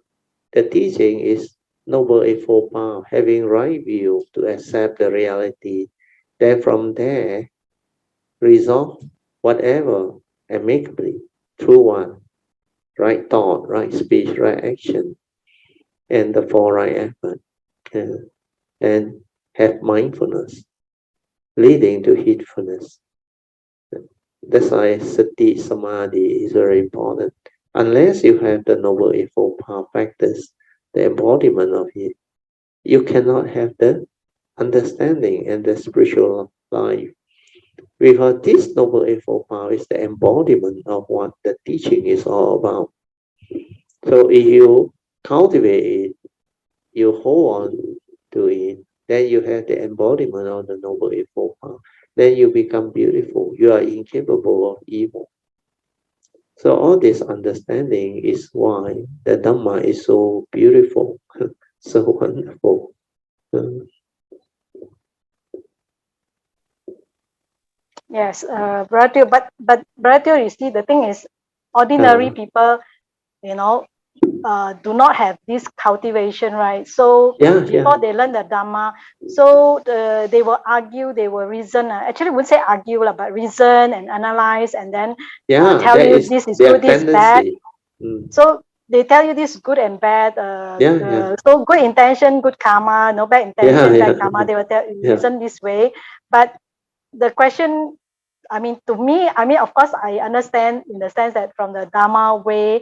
The teaching is Noble Eightfold Path, having right view to accept the reality. Then from there, resolve whatever amicably through one, right thought, right speech, right action, and the four right effort, and have mindfulness, leading to heedfulness. That's why sati samadhi is very important. Unless you have the Noble Eightfold Path practice, the embodiment of it, you cannot have the understanding and the spiritual life. Because this Noble Eightfold Path is the embodiment of what the teaching is all about. So if you cultivate it, you hold on to it, then you have the embodiment of the Noble Eightfold Path. Then you become beautiful. You are incapable of evil. So all this understanding is why the Dhamma is so beautiful, so wonderful. Yes, Brother, but Brother, you see, the thing is, ordinary people, you know, do not have this cultivation, right? So before they learn the Dhamma, so they will argue, they will reason. Actually, wouldn't say argue, but reason and analyze, and then tell you this is good, this is bad. So they tell you this good and bad. So good intention, good karma. No bad intention, bad karma. They will tell you reason this way, but the question, I mean, to me, I mean, of course, I understand in the sense that from the Dharma way,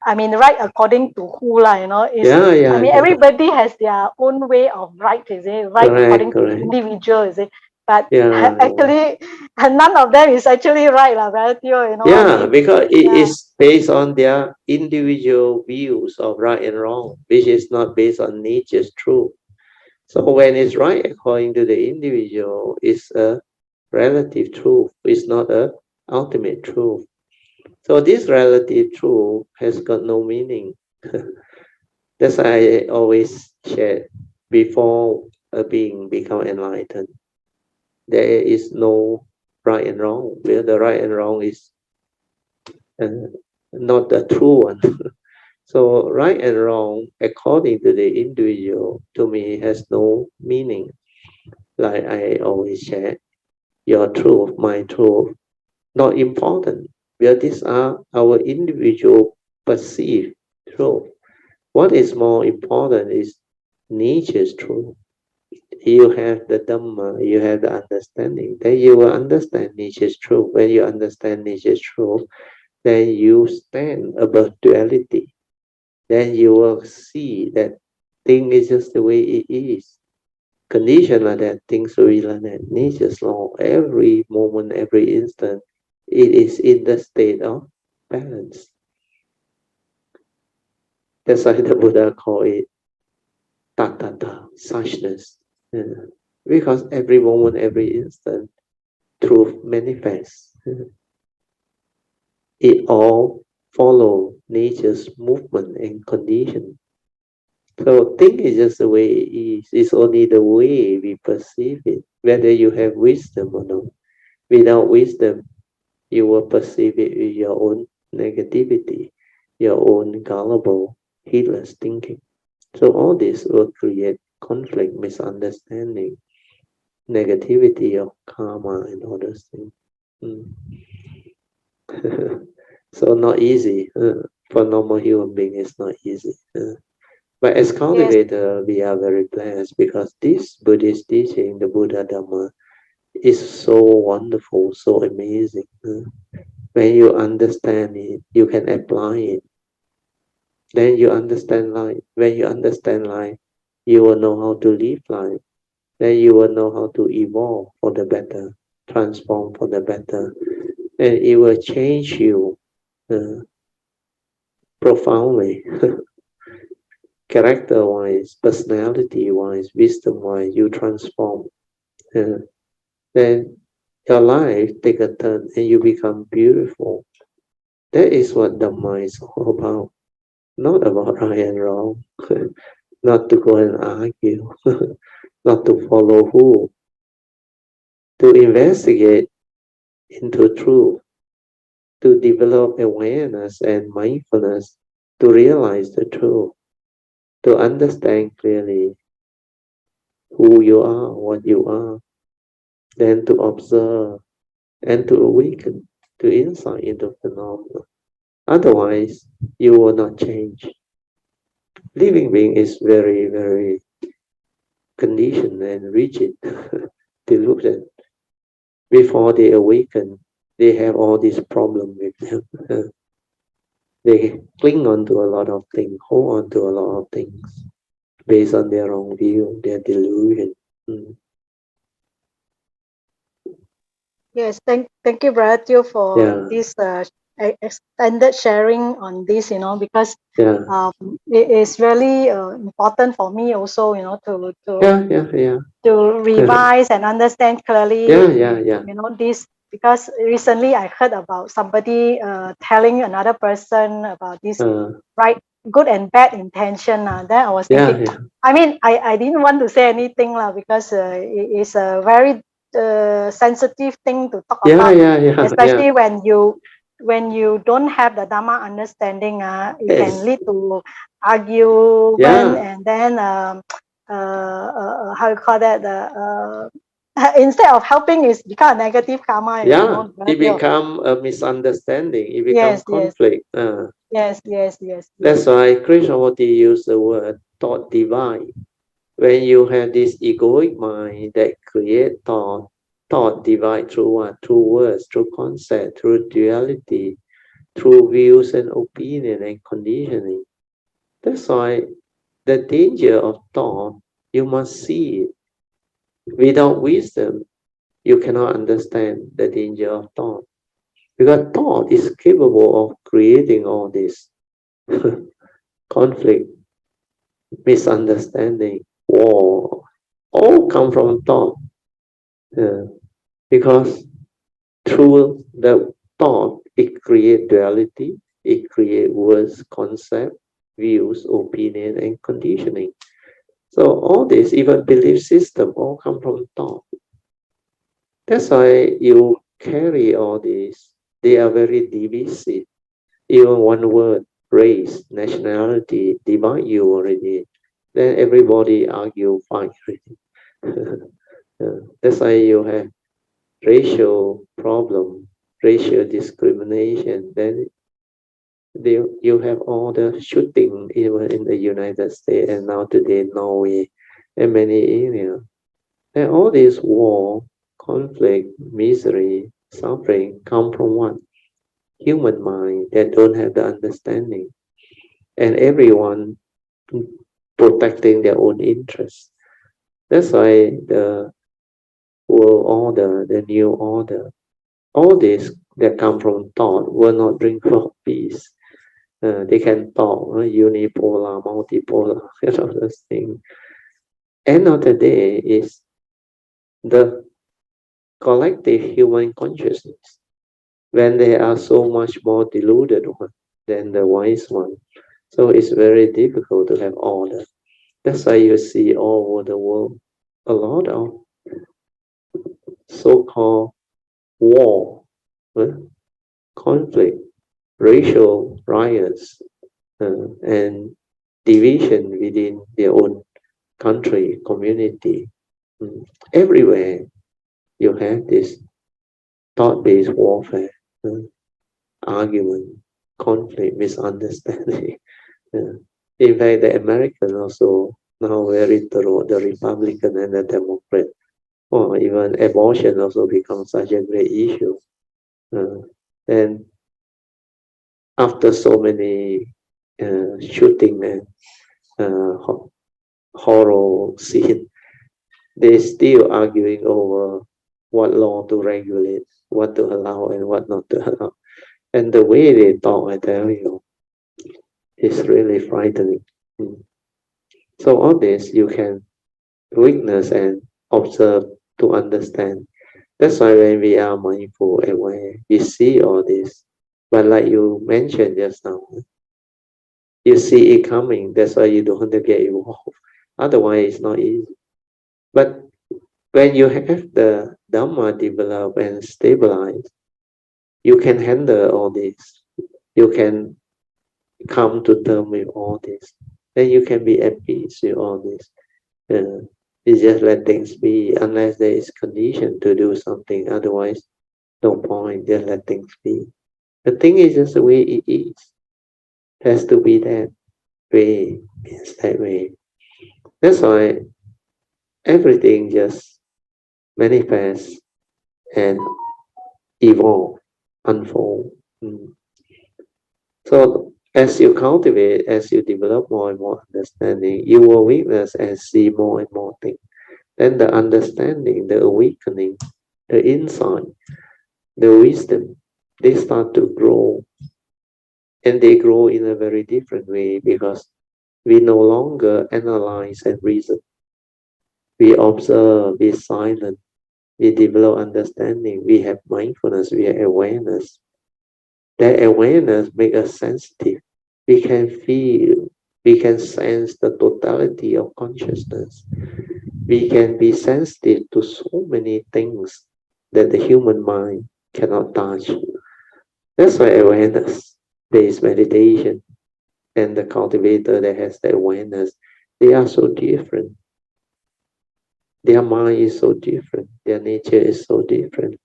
I mean, right according to who, you know, is, I mean, everybody has their own way of right, is it? Right according to the individual, is it? But actually, none of them is actually right, right? You know, because it is based on their individual views of right and wrong, which is not based on nature's truth. So when it's right according to the individual, it's a relative truth. It's not a ultimate truth. So this relative truth has got no meaning. That's why I always share before a being become enlightened. There is no right and wrong. Where the right and wrong is not the true one. So right and wrong, according to the individual, to me has no meaning. Like I always share, your truth, my truth, not important. Well, these are our individual perceived truth. What is more important is nature's truth. You have the Dhamma, you have the understanding, then you will understand nature's truth. When you understand nature's truth, then you stand above duality. Then you will see that thing is just the way it is. Condition like that, things will be like that. Nature's law, every moment, every instant, it is in the state of balance. That's why the Buddha called it tattva, suchness. Because every moment, every instant, truth manifests. It all follow nature's movement and condition. So thing is just the way it is. It's only the way we perceive it, whether you have wisdom or not. Without wisdom, you will perceive it with your own negativity, your own gullible, heedless thinking. So all this will create conflict, misunderstanding, negativity of karma and all those things. Mm. So not easy. For normal human being, it's not easy. But as Yes. cultivator, we are very blessed because this Buddhist teaching, the Buddha Dhamma, is so wonderful, so amazing. When you understand it, you can apply it. Then you understand life. When you understand life, you will know how to live life. Then you will know how to evolve for the better, transform for the better. And it will change you profoundly. Character-wise, personality-wise, wisdom-wise, you transform. Then your life take a turn and you become beautiful. That is what Dhamma is all about. Not about right and wrong. Not to go and argue. Not to follow who. To investigate into truth. To develop awareness and mindfulness. To realize the truth. To understand clearly who you are, what you are. Then to observe and to awaken to insight into phenomena. Otherwise, you will not change. Living being is very, very conditioned and rigid, delusion. Before they awaken, they have all these problems with them. They cling on to a lot of things, hold on to a lot of things based on their own view, their delusion. Mm. Yes, thank you, Brother Teo, for Yeah, this extended sharing on this, because yeah, it is really important for me also, yeah. to revise and understand clearly, Yeah. this, because recently I heard about somebody telling another person about this Uh, right, good and bad intention. Then I was thinking, yeah. I mean, I didn't want to say anything because it is a very sensitive thing to talk about, Yeah. especially when you don't have the Dharma understanding. It can Yes. lead to argument, Yeah. and then how you call that, instead of helping, is become a negative karma, Yeah. Brother It Teo. become a misunderstanding. It become Yes, yes, conflict. yes. That's why Krishnamurti used the word thought divide. When you have this egoic mind that create thought, thought divide through what? Through words, through concept, through duality, through views and opinion and conditioning. That's why the danger of thought, you must see it. Without wisdom, you cannot understand the danger of thought. Because thought is capable of creating all this conflict, misunderstanding, war, all come from thought. Uh, because through the thought, it creates duality, it creates words, concept, views, opinion, and conditioning. So all this, even belief system, all come from thought. That's why you carry all these. They are very divisive. Even one word, race, nationality, divide you already. Then everybody argue, fight already. That's why you have racial problem, racial discrimination. Then you have all the shooting even in the United States and now today Norway and many areas. And all this war, conflict, misery, suffering come from what? Human mind that don't have the understanding. And everyone protecting their own interests. That's why the world order, the new order, all this that come from thought will not bring about peace. They can talk unipolar, multipolar, those things. End of the day is the collective human consciousness. When they are so much more deluded one, than the wise one. So it's very difficult to have order. That's why you see all over the world a lot of so-called war, conflict, racial riots, and division within their own country, community. Everywhere you have this thought-based warfare, argument, conflict, misunderstanding. In fact, the American also now very thorough, the Republican and the Democrat, or even abortion also becomes such a great issue. And after so many shooting and horror scene, they still arguing over what law to regulate, what to allow and what not to allow. And the way they talk, I tell you, is really frightening. So all this you can witness and observe to understand. That's why when we are mindful, aware, we see all this. But like you mentioned just now, you see it coming. That's why you don't want to get involved. Otherwise, it's not easy. But when you have the Dhamma develop and stabilize, you can handle all this. You can come to terms with all this. Then you can be at peace with all this. You just let things be unless there is condition to do something. Otherwise, no point. Just let things be. The thing is just the way it is. It has to be that way. It's that way. That's why everything just manifests and evolve, unfold. So as you cultivate, as you develop more and more understanding, you will witness and see more and more things. Then the understanding, the awakening, the insight, the wisdom, they start to grow. And they grow in a very different way because we no longer analyze and reason. We observe, we silent, we develop understanding, we have mindfulness, we have awareness. That awareness makes us sensitive. We can feel, we can sense the totality of consciousness. We can be sensitive to so many things that the human mind cannot touch. That's why awareness-based meditation and the cultivator that has the awareness, they are so different. Their mind is so different. Their nature is so different.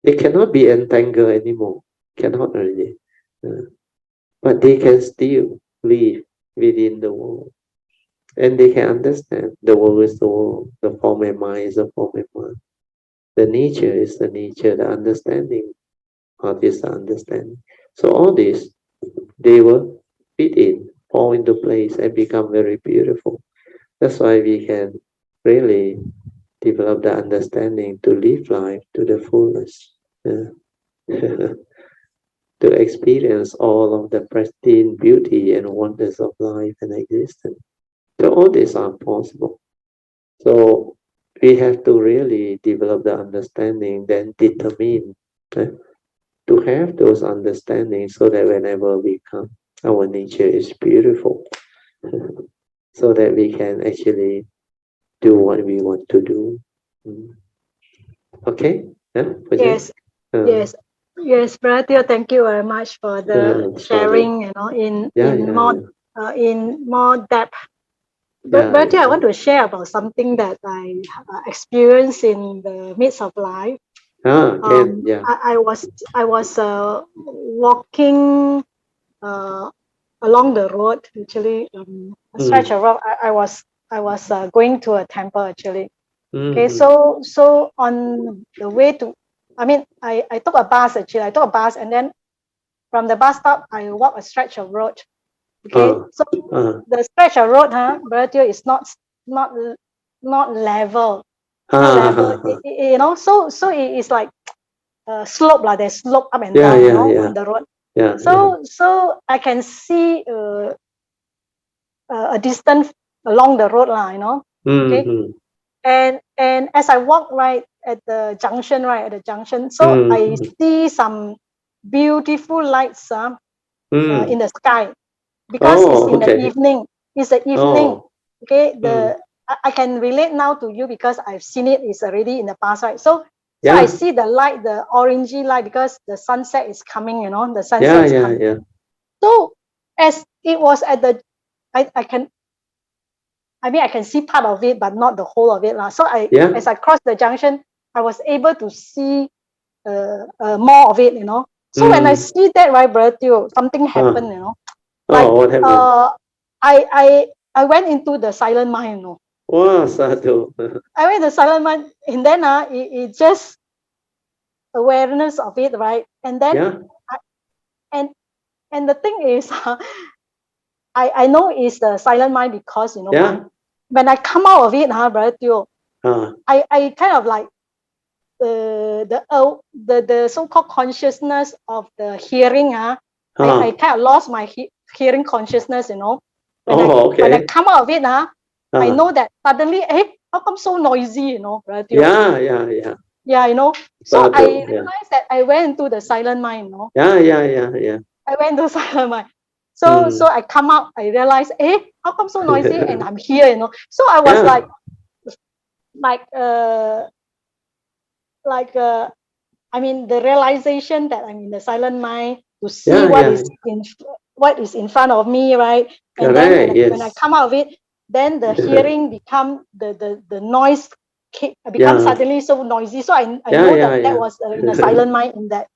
They cannot be entangled anymore. Cannot really. But they can still live within the world. And they can understand the world is the world. The form and mind is the form and mind. The nature is the nature. The understanding is the understanding. So all this, they will fit in, fall into place and become very beautiful. That's why we can really develop the understanding to live life to the fullest. To experience all of the pristine beauty and wonders of life and existence. So all these are possible. So we have to really develop the understanding, then determine to have those understandings so that whenever we come, our nature is beautiful. So that we can actually do what we want to do. Okay? Yes, yes. Yes, Brother, thank you very much for the sharing, in more depth. But Brother, I want to share about something that I experienced in the midst of life. I was walking along the road, actually, a stretch of road. I was going to a temple, actually. Okay, so on the way to, I took a bus, actually. I took a bus, and then from the bus stop, I walk a stretch of road. Okay, so the stretch of road, Brother, is not level. So it is like slope, like there's slope up and down, on the road. So I can see a distance along the road, Okay. And as I walk right at the junction, so I see some beautiful lights in the sky, because it's in the evening. It's the evening. Okay, I can relate now to you because I've seen it. It's already in the past, right? So I see the light, the orangey light, because the sunset is coming. You know, the sunset is coming. So as it was at the, I can see part of it, but not the whole of it. So as I crossed the junction, I was able to see more of it, you know. So when I see that, right, Brother Teo, something happened, you know. Like what happened? I went into the silent mind, you know. Wow, sadhu. I went to silent mind, and then it just awareness of it, right? And then and the thing is, I know it's the silent mind because, you know, when I come out of it, Brother Teo, I kind of like the so-called consciousness of the hearing. I kind of lost my hearing consciousness, you know. When I come out of it, I know that suddenly, how come so noisy, you know, Brother Teo? Yeah, you know. So I realized that I went into the silent mind, you know. I went to silent mind. So I come out, I realized, how come so noisy? And I'm here, you know. So I was I mean, the realization that I'm in the silent mind to see what is in front of me, right? And then when I come out of it, then the hearing become the noise becomes suddenly so noisy. So I know that was in a silent mind in that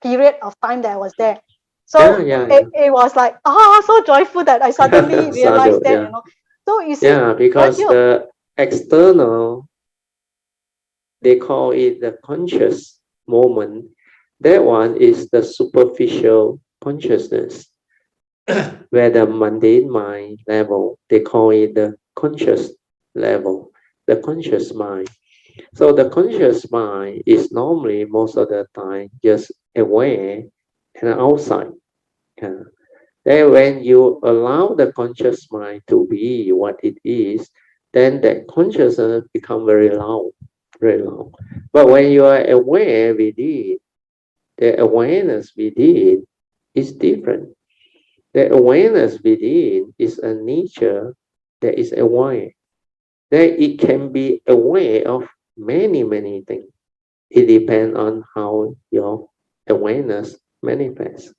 period of time that I was there. So it was like, so joyful that I suddenly realized that, you know. So you see, because the external, they call it the conscious moment. That one is the superficial consciousness, where the mundane mind level, they call it the conscious level, the conscious mind. So the conscious mind is normally most of the time just aware and outside. Then when you allow the conscious mind to be what it is, then that consciousness become very loud, very loud. But when you are aware within, the awareness within is different. The awareness within is a nature that is aware. That it can be aware of many, many things. It depends on how your awareness manifests,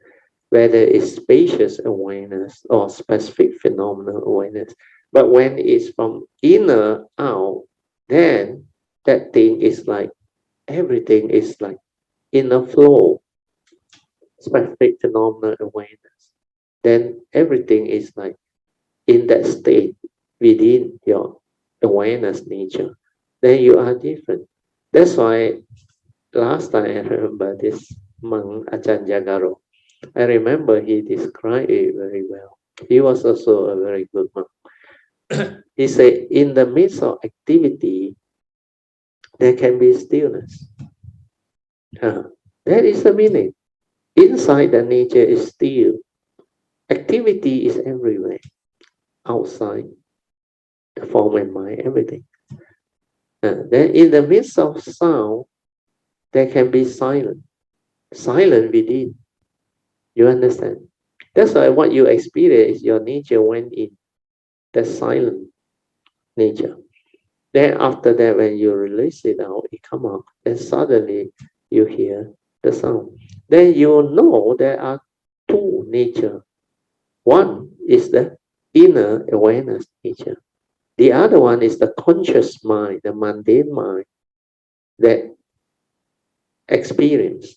whether it's spacious awareness or specific phenomenal awareness. But when it's from inner out, then that thing is like everything is like inner flow, specific phenomenal awareness. Then everything is like in that state within your awareness nature. Then you are different. That's why last time I remember this monk Ajahn Jagaro. I remember he described it very well. He was also a very good monk. He said, in the midst of activity, there can be stillness. That is the meaning. Inside the nature is still. Activity is everywhere. Outside, the form and mind, everything. Then in the midst of sound, there can be silence. Silent within. You understand? That's why what you experience, your nature went in. The silent nature. Then after that, when you release it out, it come out. Then suddenly you hear the sound. Then you know there are two nature. One is the inner awareness nature. The other one is the conscious mind, the mundane mind that experience,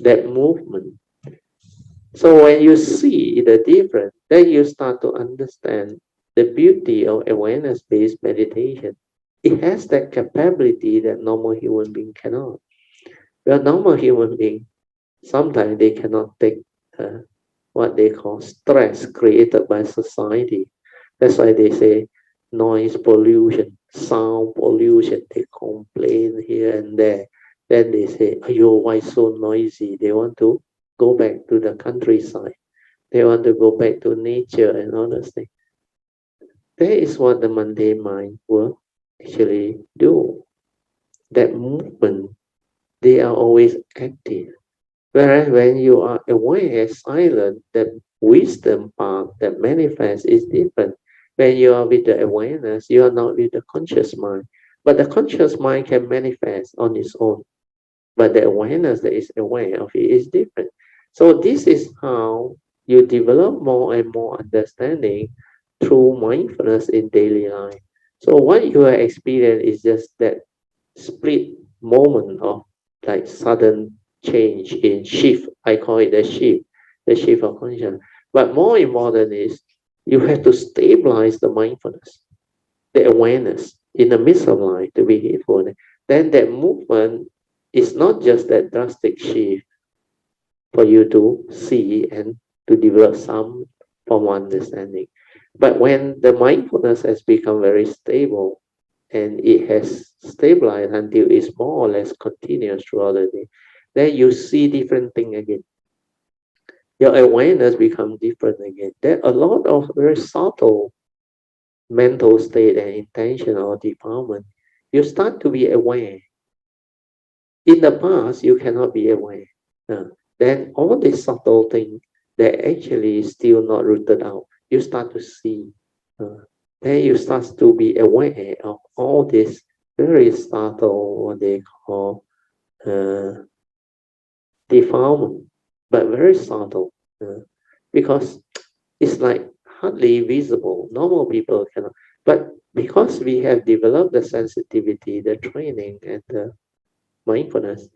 that movement. So when you see the difference, then you start to understand the beauty of awareness-based meditation. It has that capability that normal human being cannot. Well, normal human being, sometimes they cannot take what they call stress created by society. That's why they say noise pollution, sound pollution. They complain here and there. Then they say, "Ayo, why so noisy?" They want to go back to the countryside. They want to go back to nature and all those things. That is what the mundane mind will actually do. That movement, they are always active. Whereas when you are aware, silent, the wisdom part that manifests is different. When you are with the awareness, you are not with the conscious mind. But the conscious mind can manifest on its own. But the awareness that is aware of it is different. So this is how you develop more and more understanding through mindfulness in daily life. So what you are experiencing is just that split moment of like sudden change in shift. I call it the shift of consciousness. But more important is you have to stabilize the mindfulness, the awareness in the midst of life to be hateful. Then that movement is not just that drastic shift for you to see and to develop some form of understanding. But when the mindfulness has become very stable and it has stabilized until it's more or less continuous throughout the day, then you see different thing again. Your awareness becomes different again. There are a lot of very subtle mental state and intention or development. You start to be aware. In the past, you cannot be aware. Then all these subtle things that actually is still not rooted out, you start to see. Then you start to be aware of all this very subtle, what they call uh, defilement, but very subtle, because it's like hardly visible. Normal people cannot. But because we have developed the sensitivity, the training, and the mindfulness,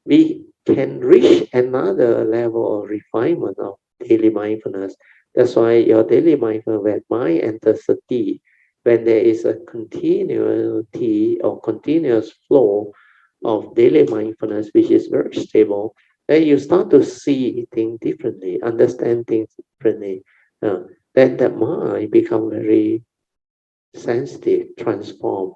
we can reach another level of refinement of daily mindfulness. That's why your daily mindfulness, when mind enters sati, when there is a continuity or continuous flow of daily mindfulness, which is very stable, then you start to see things differently, understand things differently. Then that mind become very sensitive, transformed.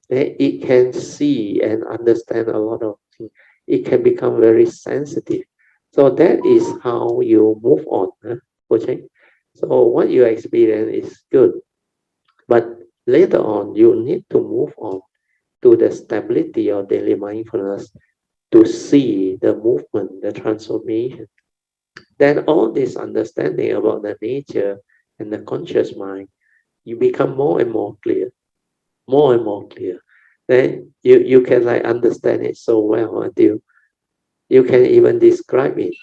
Then it can see and understand a lot of things. It can become very sensitive. So that is how you move on. Okay? So what you experience is good. But later on, you need to move on to the stability of daily mindfulness to see the movement, the transformation. Then all this understanding about the nature and the conscious mind, you become more and more clear, more and more clear. Then you can like understand it so well until you can even describe it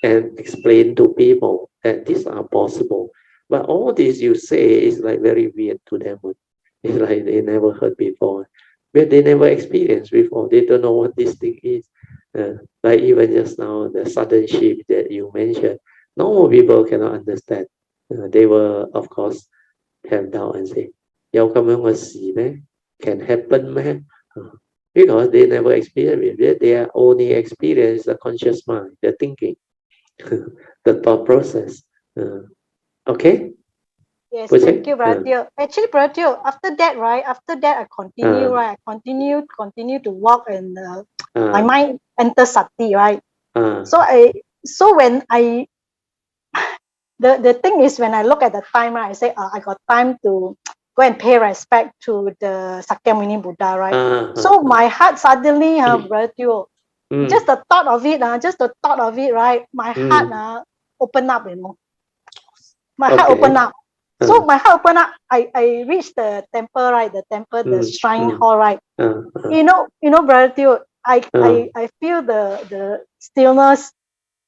and explain to people that these are possible. But all this you say is like very weird to them. It's like they never heard before. But they never experienced before. They don't know what this thing is. Like even just now, the sudden shift that you mentioned, normal people cannot understand. They will, of course, have doubt and say, 有咁樣嘅事咩? Can happen 咩? Because they never experience it. They only experience the conscious mind, the thinking, the thought process. Okay? Yes, Puche? thank you, Brother Teo. Actually, Brother Teo, after that, right? After that, I continue, right? I continue to walk, and my mind enters sati, right? So when the thing is, when I look at the time, right, I say, I got time to go and pay respect to the Sakyamuni Buddha, right? So my heart suddenly, Brother Teo, just the thought of it, right? My heart open up, My heart open up. So my heart open up. I reached the temple, right? The temple, the shrine hall, right? You know, Brother Teo, I feel the stillness,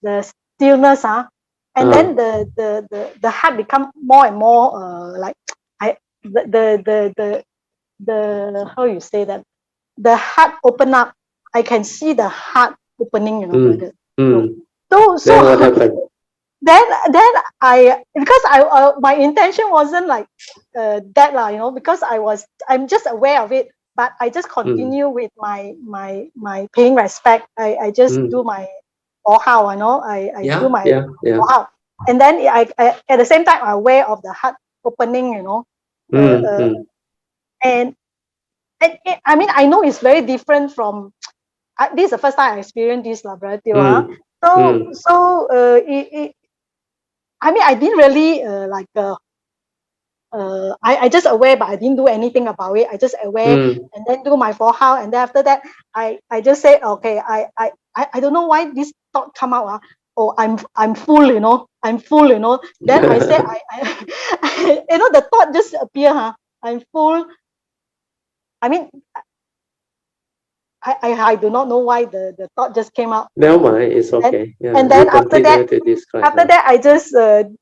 and then the heart become more and more like I the how you say that, the heart open up. I can see the heart opening, brother. So Then what happened? then because my intention wasn't like that lah, because I'm just aware of it, but I just continue with my paying respect. I just do my how I do my how, and then I at the same time I'm aware of the heart opening, and I mean, I know it's very different from this is the first time I experienced this lah, brother Teo, so I mean, I didn't really I just aware, but I didn't do anything about it. I just aware and then do my forehouse, and then after that, I just say, okay, I don't know why this thought come out. Oh, I'm full, I'm full, Then I say, the thought just appear, I'm full. I mean, I do not know why the thought just came out. No, mind, it's okay. And You then after continue that, to describe. I just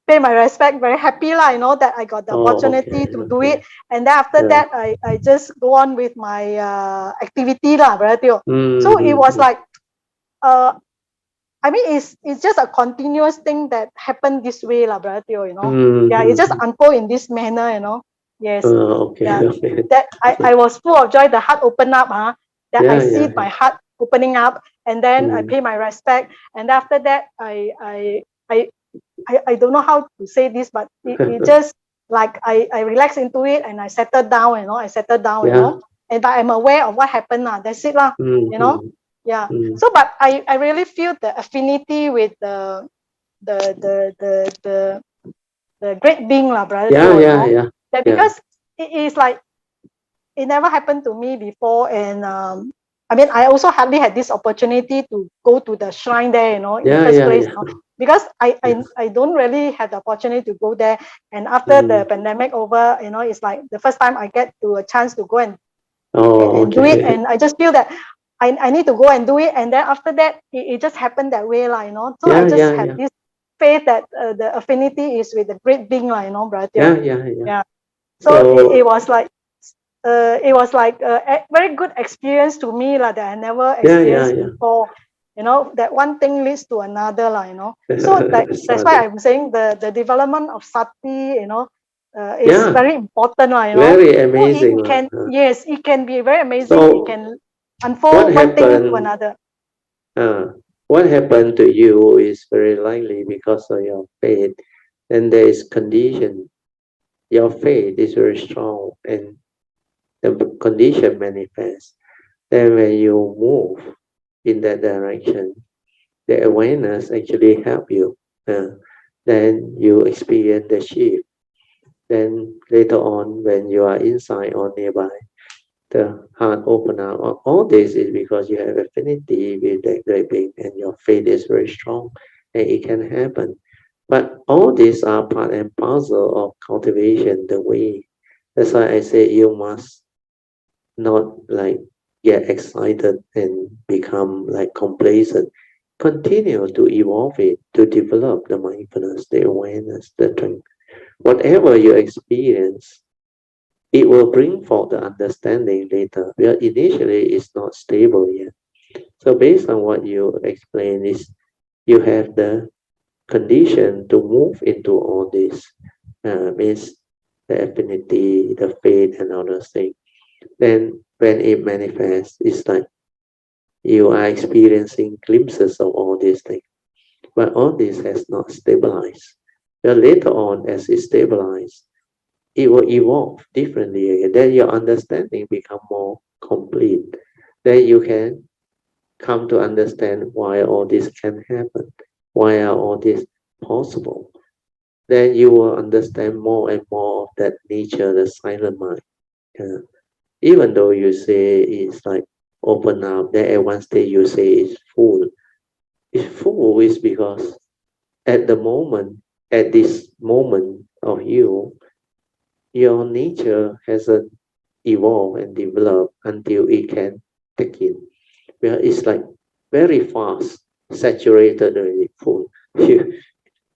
pay my respect, very happy lah, that I got the Oh, opportunity okay, to do okay. it. And then after that, I just go on with my activity lah, Brother Teo. So it was like, I mean, it's just a continuous thing that happened this way lah, Brother Teo, Yeah, it just unfold in this manner, Yes. Okay, Yeah. okay. That I was full of joy. The heart opened up, that I see my heart opening up, and then I pay my respect. And after that, I don't know how to say this, but it just like I relax into it and I settle down, I settle down, and I'm aware of what happened. That's it, Yeah. So but I really feel the affinity with the great being, Brother Teo, That because it is like it never happened to me before, and I mean, I also hardly had this opportunity to go to the shrine there, in the first place, because I don't really have the opportunity to go there. And after the pandemic over, it's like the first time I get to a chance to go and do it, and I just feel that I need to go and do it. And then after that, it just happened that way, So I just had this faith that the affinity is with the great being, Brother. Yeah. So it was like a very good experience to me, that I never experienced before. That one thing leads to another, So that's why I'm saying the development of sati, is very important, Very amazing. So it can be very amazing. So it can unfold one thing to another. What happened to you is very likely because of your faith, and there is condition. Your faith is very strong, and the condition manifests. Then when you move in that direction, the awareness actually help you. Then you experience the shift. Then later on, when you are inside or nearby, the heart open up. All this is because you have affinity with that great being, and your faith is very strong, and it can happen. But all these are part and parcel of cultivation, the way. That's why I say you must not like get excited and become like complacent. Continue to evolve it, to develop the mindfulness, the awareness, the strength. Whatever you experience, it will bring forth the understanding later. Well, initially, it's not stable yet. So based on what you explain is you have the condition to move into all this, means the affinity, the faith, and all those things. Then when it manifests, it's like you are experiencing glimpses of all these things. But all this has not stabilized. But later on, as it stabilizes, it will evolve differently. Then your understanding become more complete. Then you can come to understand why all this can happen. Why are all this possible? Then you will understand more and more of that nature, the silent mind. Even though you say it's like open up, then at one stage you say it's full. It's full is because at the moment, at this moment of you, your nature hasn't evolved and developed until it can take it. Well, it's like very fast, saturated already, full.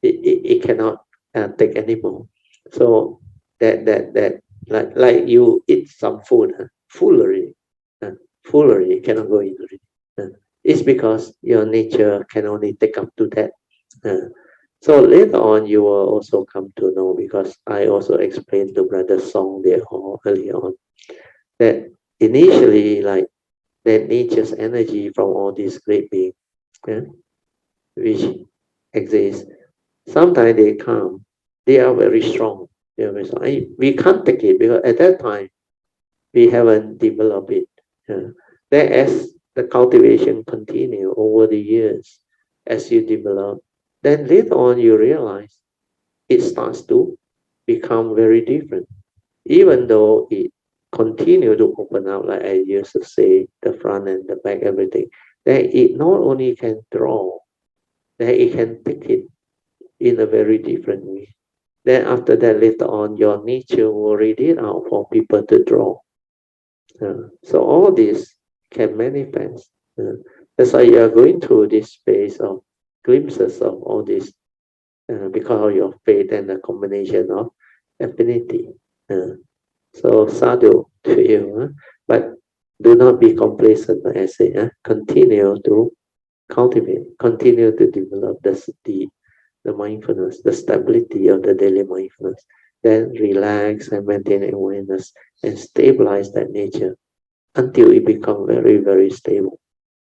It cannot take anymore. So that like you eat some food, full already, full already, cannot go in already. It's because your nature can only take up to that. So later on, you will also come to know, because I also explained to Brother Song there earlier on, that initially, like that nature's energy from all these great beings, which exist, sometimes they come, they are very strong. They are very strong. We can't take it because at that time we haven't developed it. Then as the cultivation continue over the years, as you develop, then later on you realize it starts to become very different. Even though it continue to open up, like I used to say, the front and the back, everything, that it not only can draw, that it can take it in a very different way. Then after that, later on, your nature will read it out for people to draw. So all this can manifest. That's why you are going through this phase of glimpses of all this because of your faith and the combination of affinity. So sadhu to you, but do not be complacent, like I say. Continue to cultivate, continue to develop the mindfulness, the stability of the daily mindfulness. Then relax and maintain awareness and stabilize that nature until it becomes very, very stable.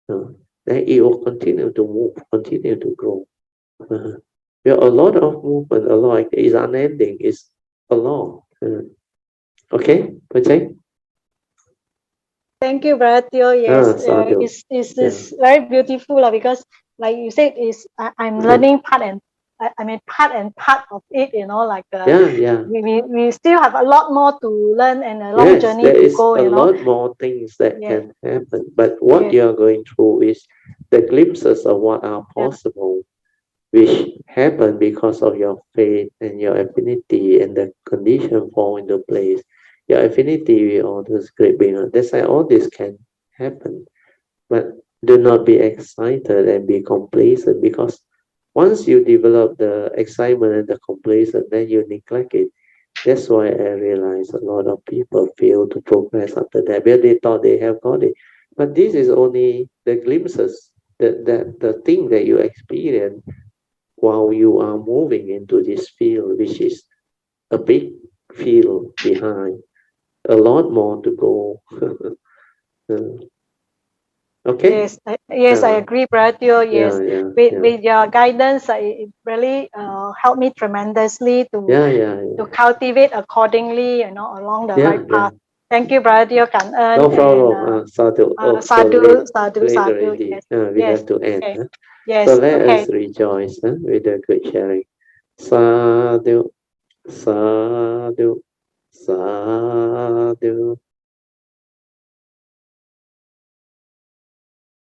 Then it will continue to move, continue to grow. There are a lot of movement, a lot is unending, it's a lot. Okay, Pajay? Thank you, Brother Teo. Yes, Sadhu. it's very beautiful because, like you said, I'm learning part and I mean part and part of it. Like we still have a lot more to learn and a long journey there to is go. a lot more things that Yeah. can happen, but what you are going through is the glimpses of what are possible, which happen because of your faith and your affinity, and the condition fall into place. Your affinity with all those great beings. That's why all this can happen. But do not be excited and be complacent, because once you develop the excitement and the complacent, then you neglect it. That's why I realize a lot of people fail to progress after that, where they thought they have got it. But this is only the glimpses, the thing that you experience while you are moving into this field, which is a big field behind, a lot more to go. Okay? Yes, I agree, Brother Teo. Yes, with your guidance, it really helped me tremendously to cultivate accordingly, along the right path. Thank you, Brother Teo. No problem. Sadhu. Sadhu, Late sadhu. already. Yes, We have to end. okay. Yes, So let okay. us rejoice with the good sharing. Sadhu, sadhu, sadhu.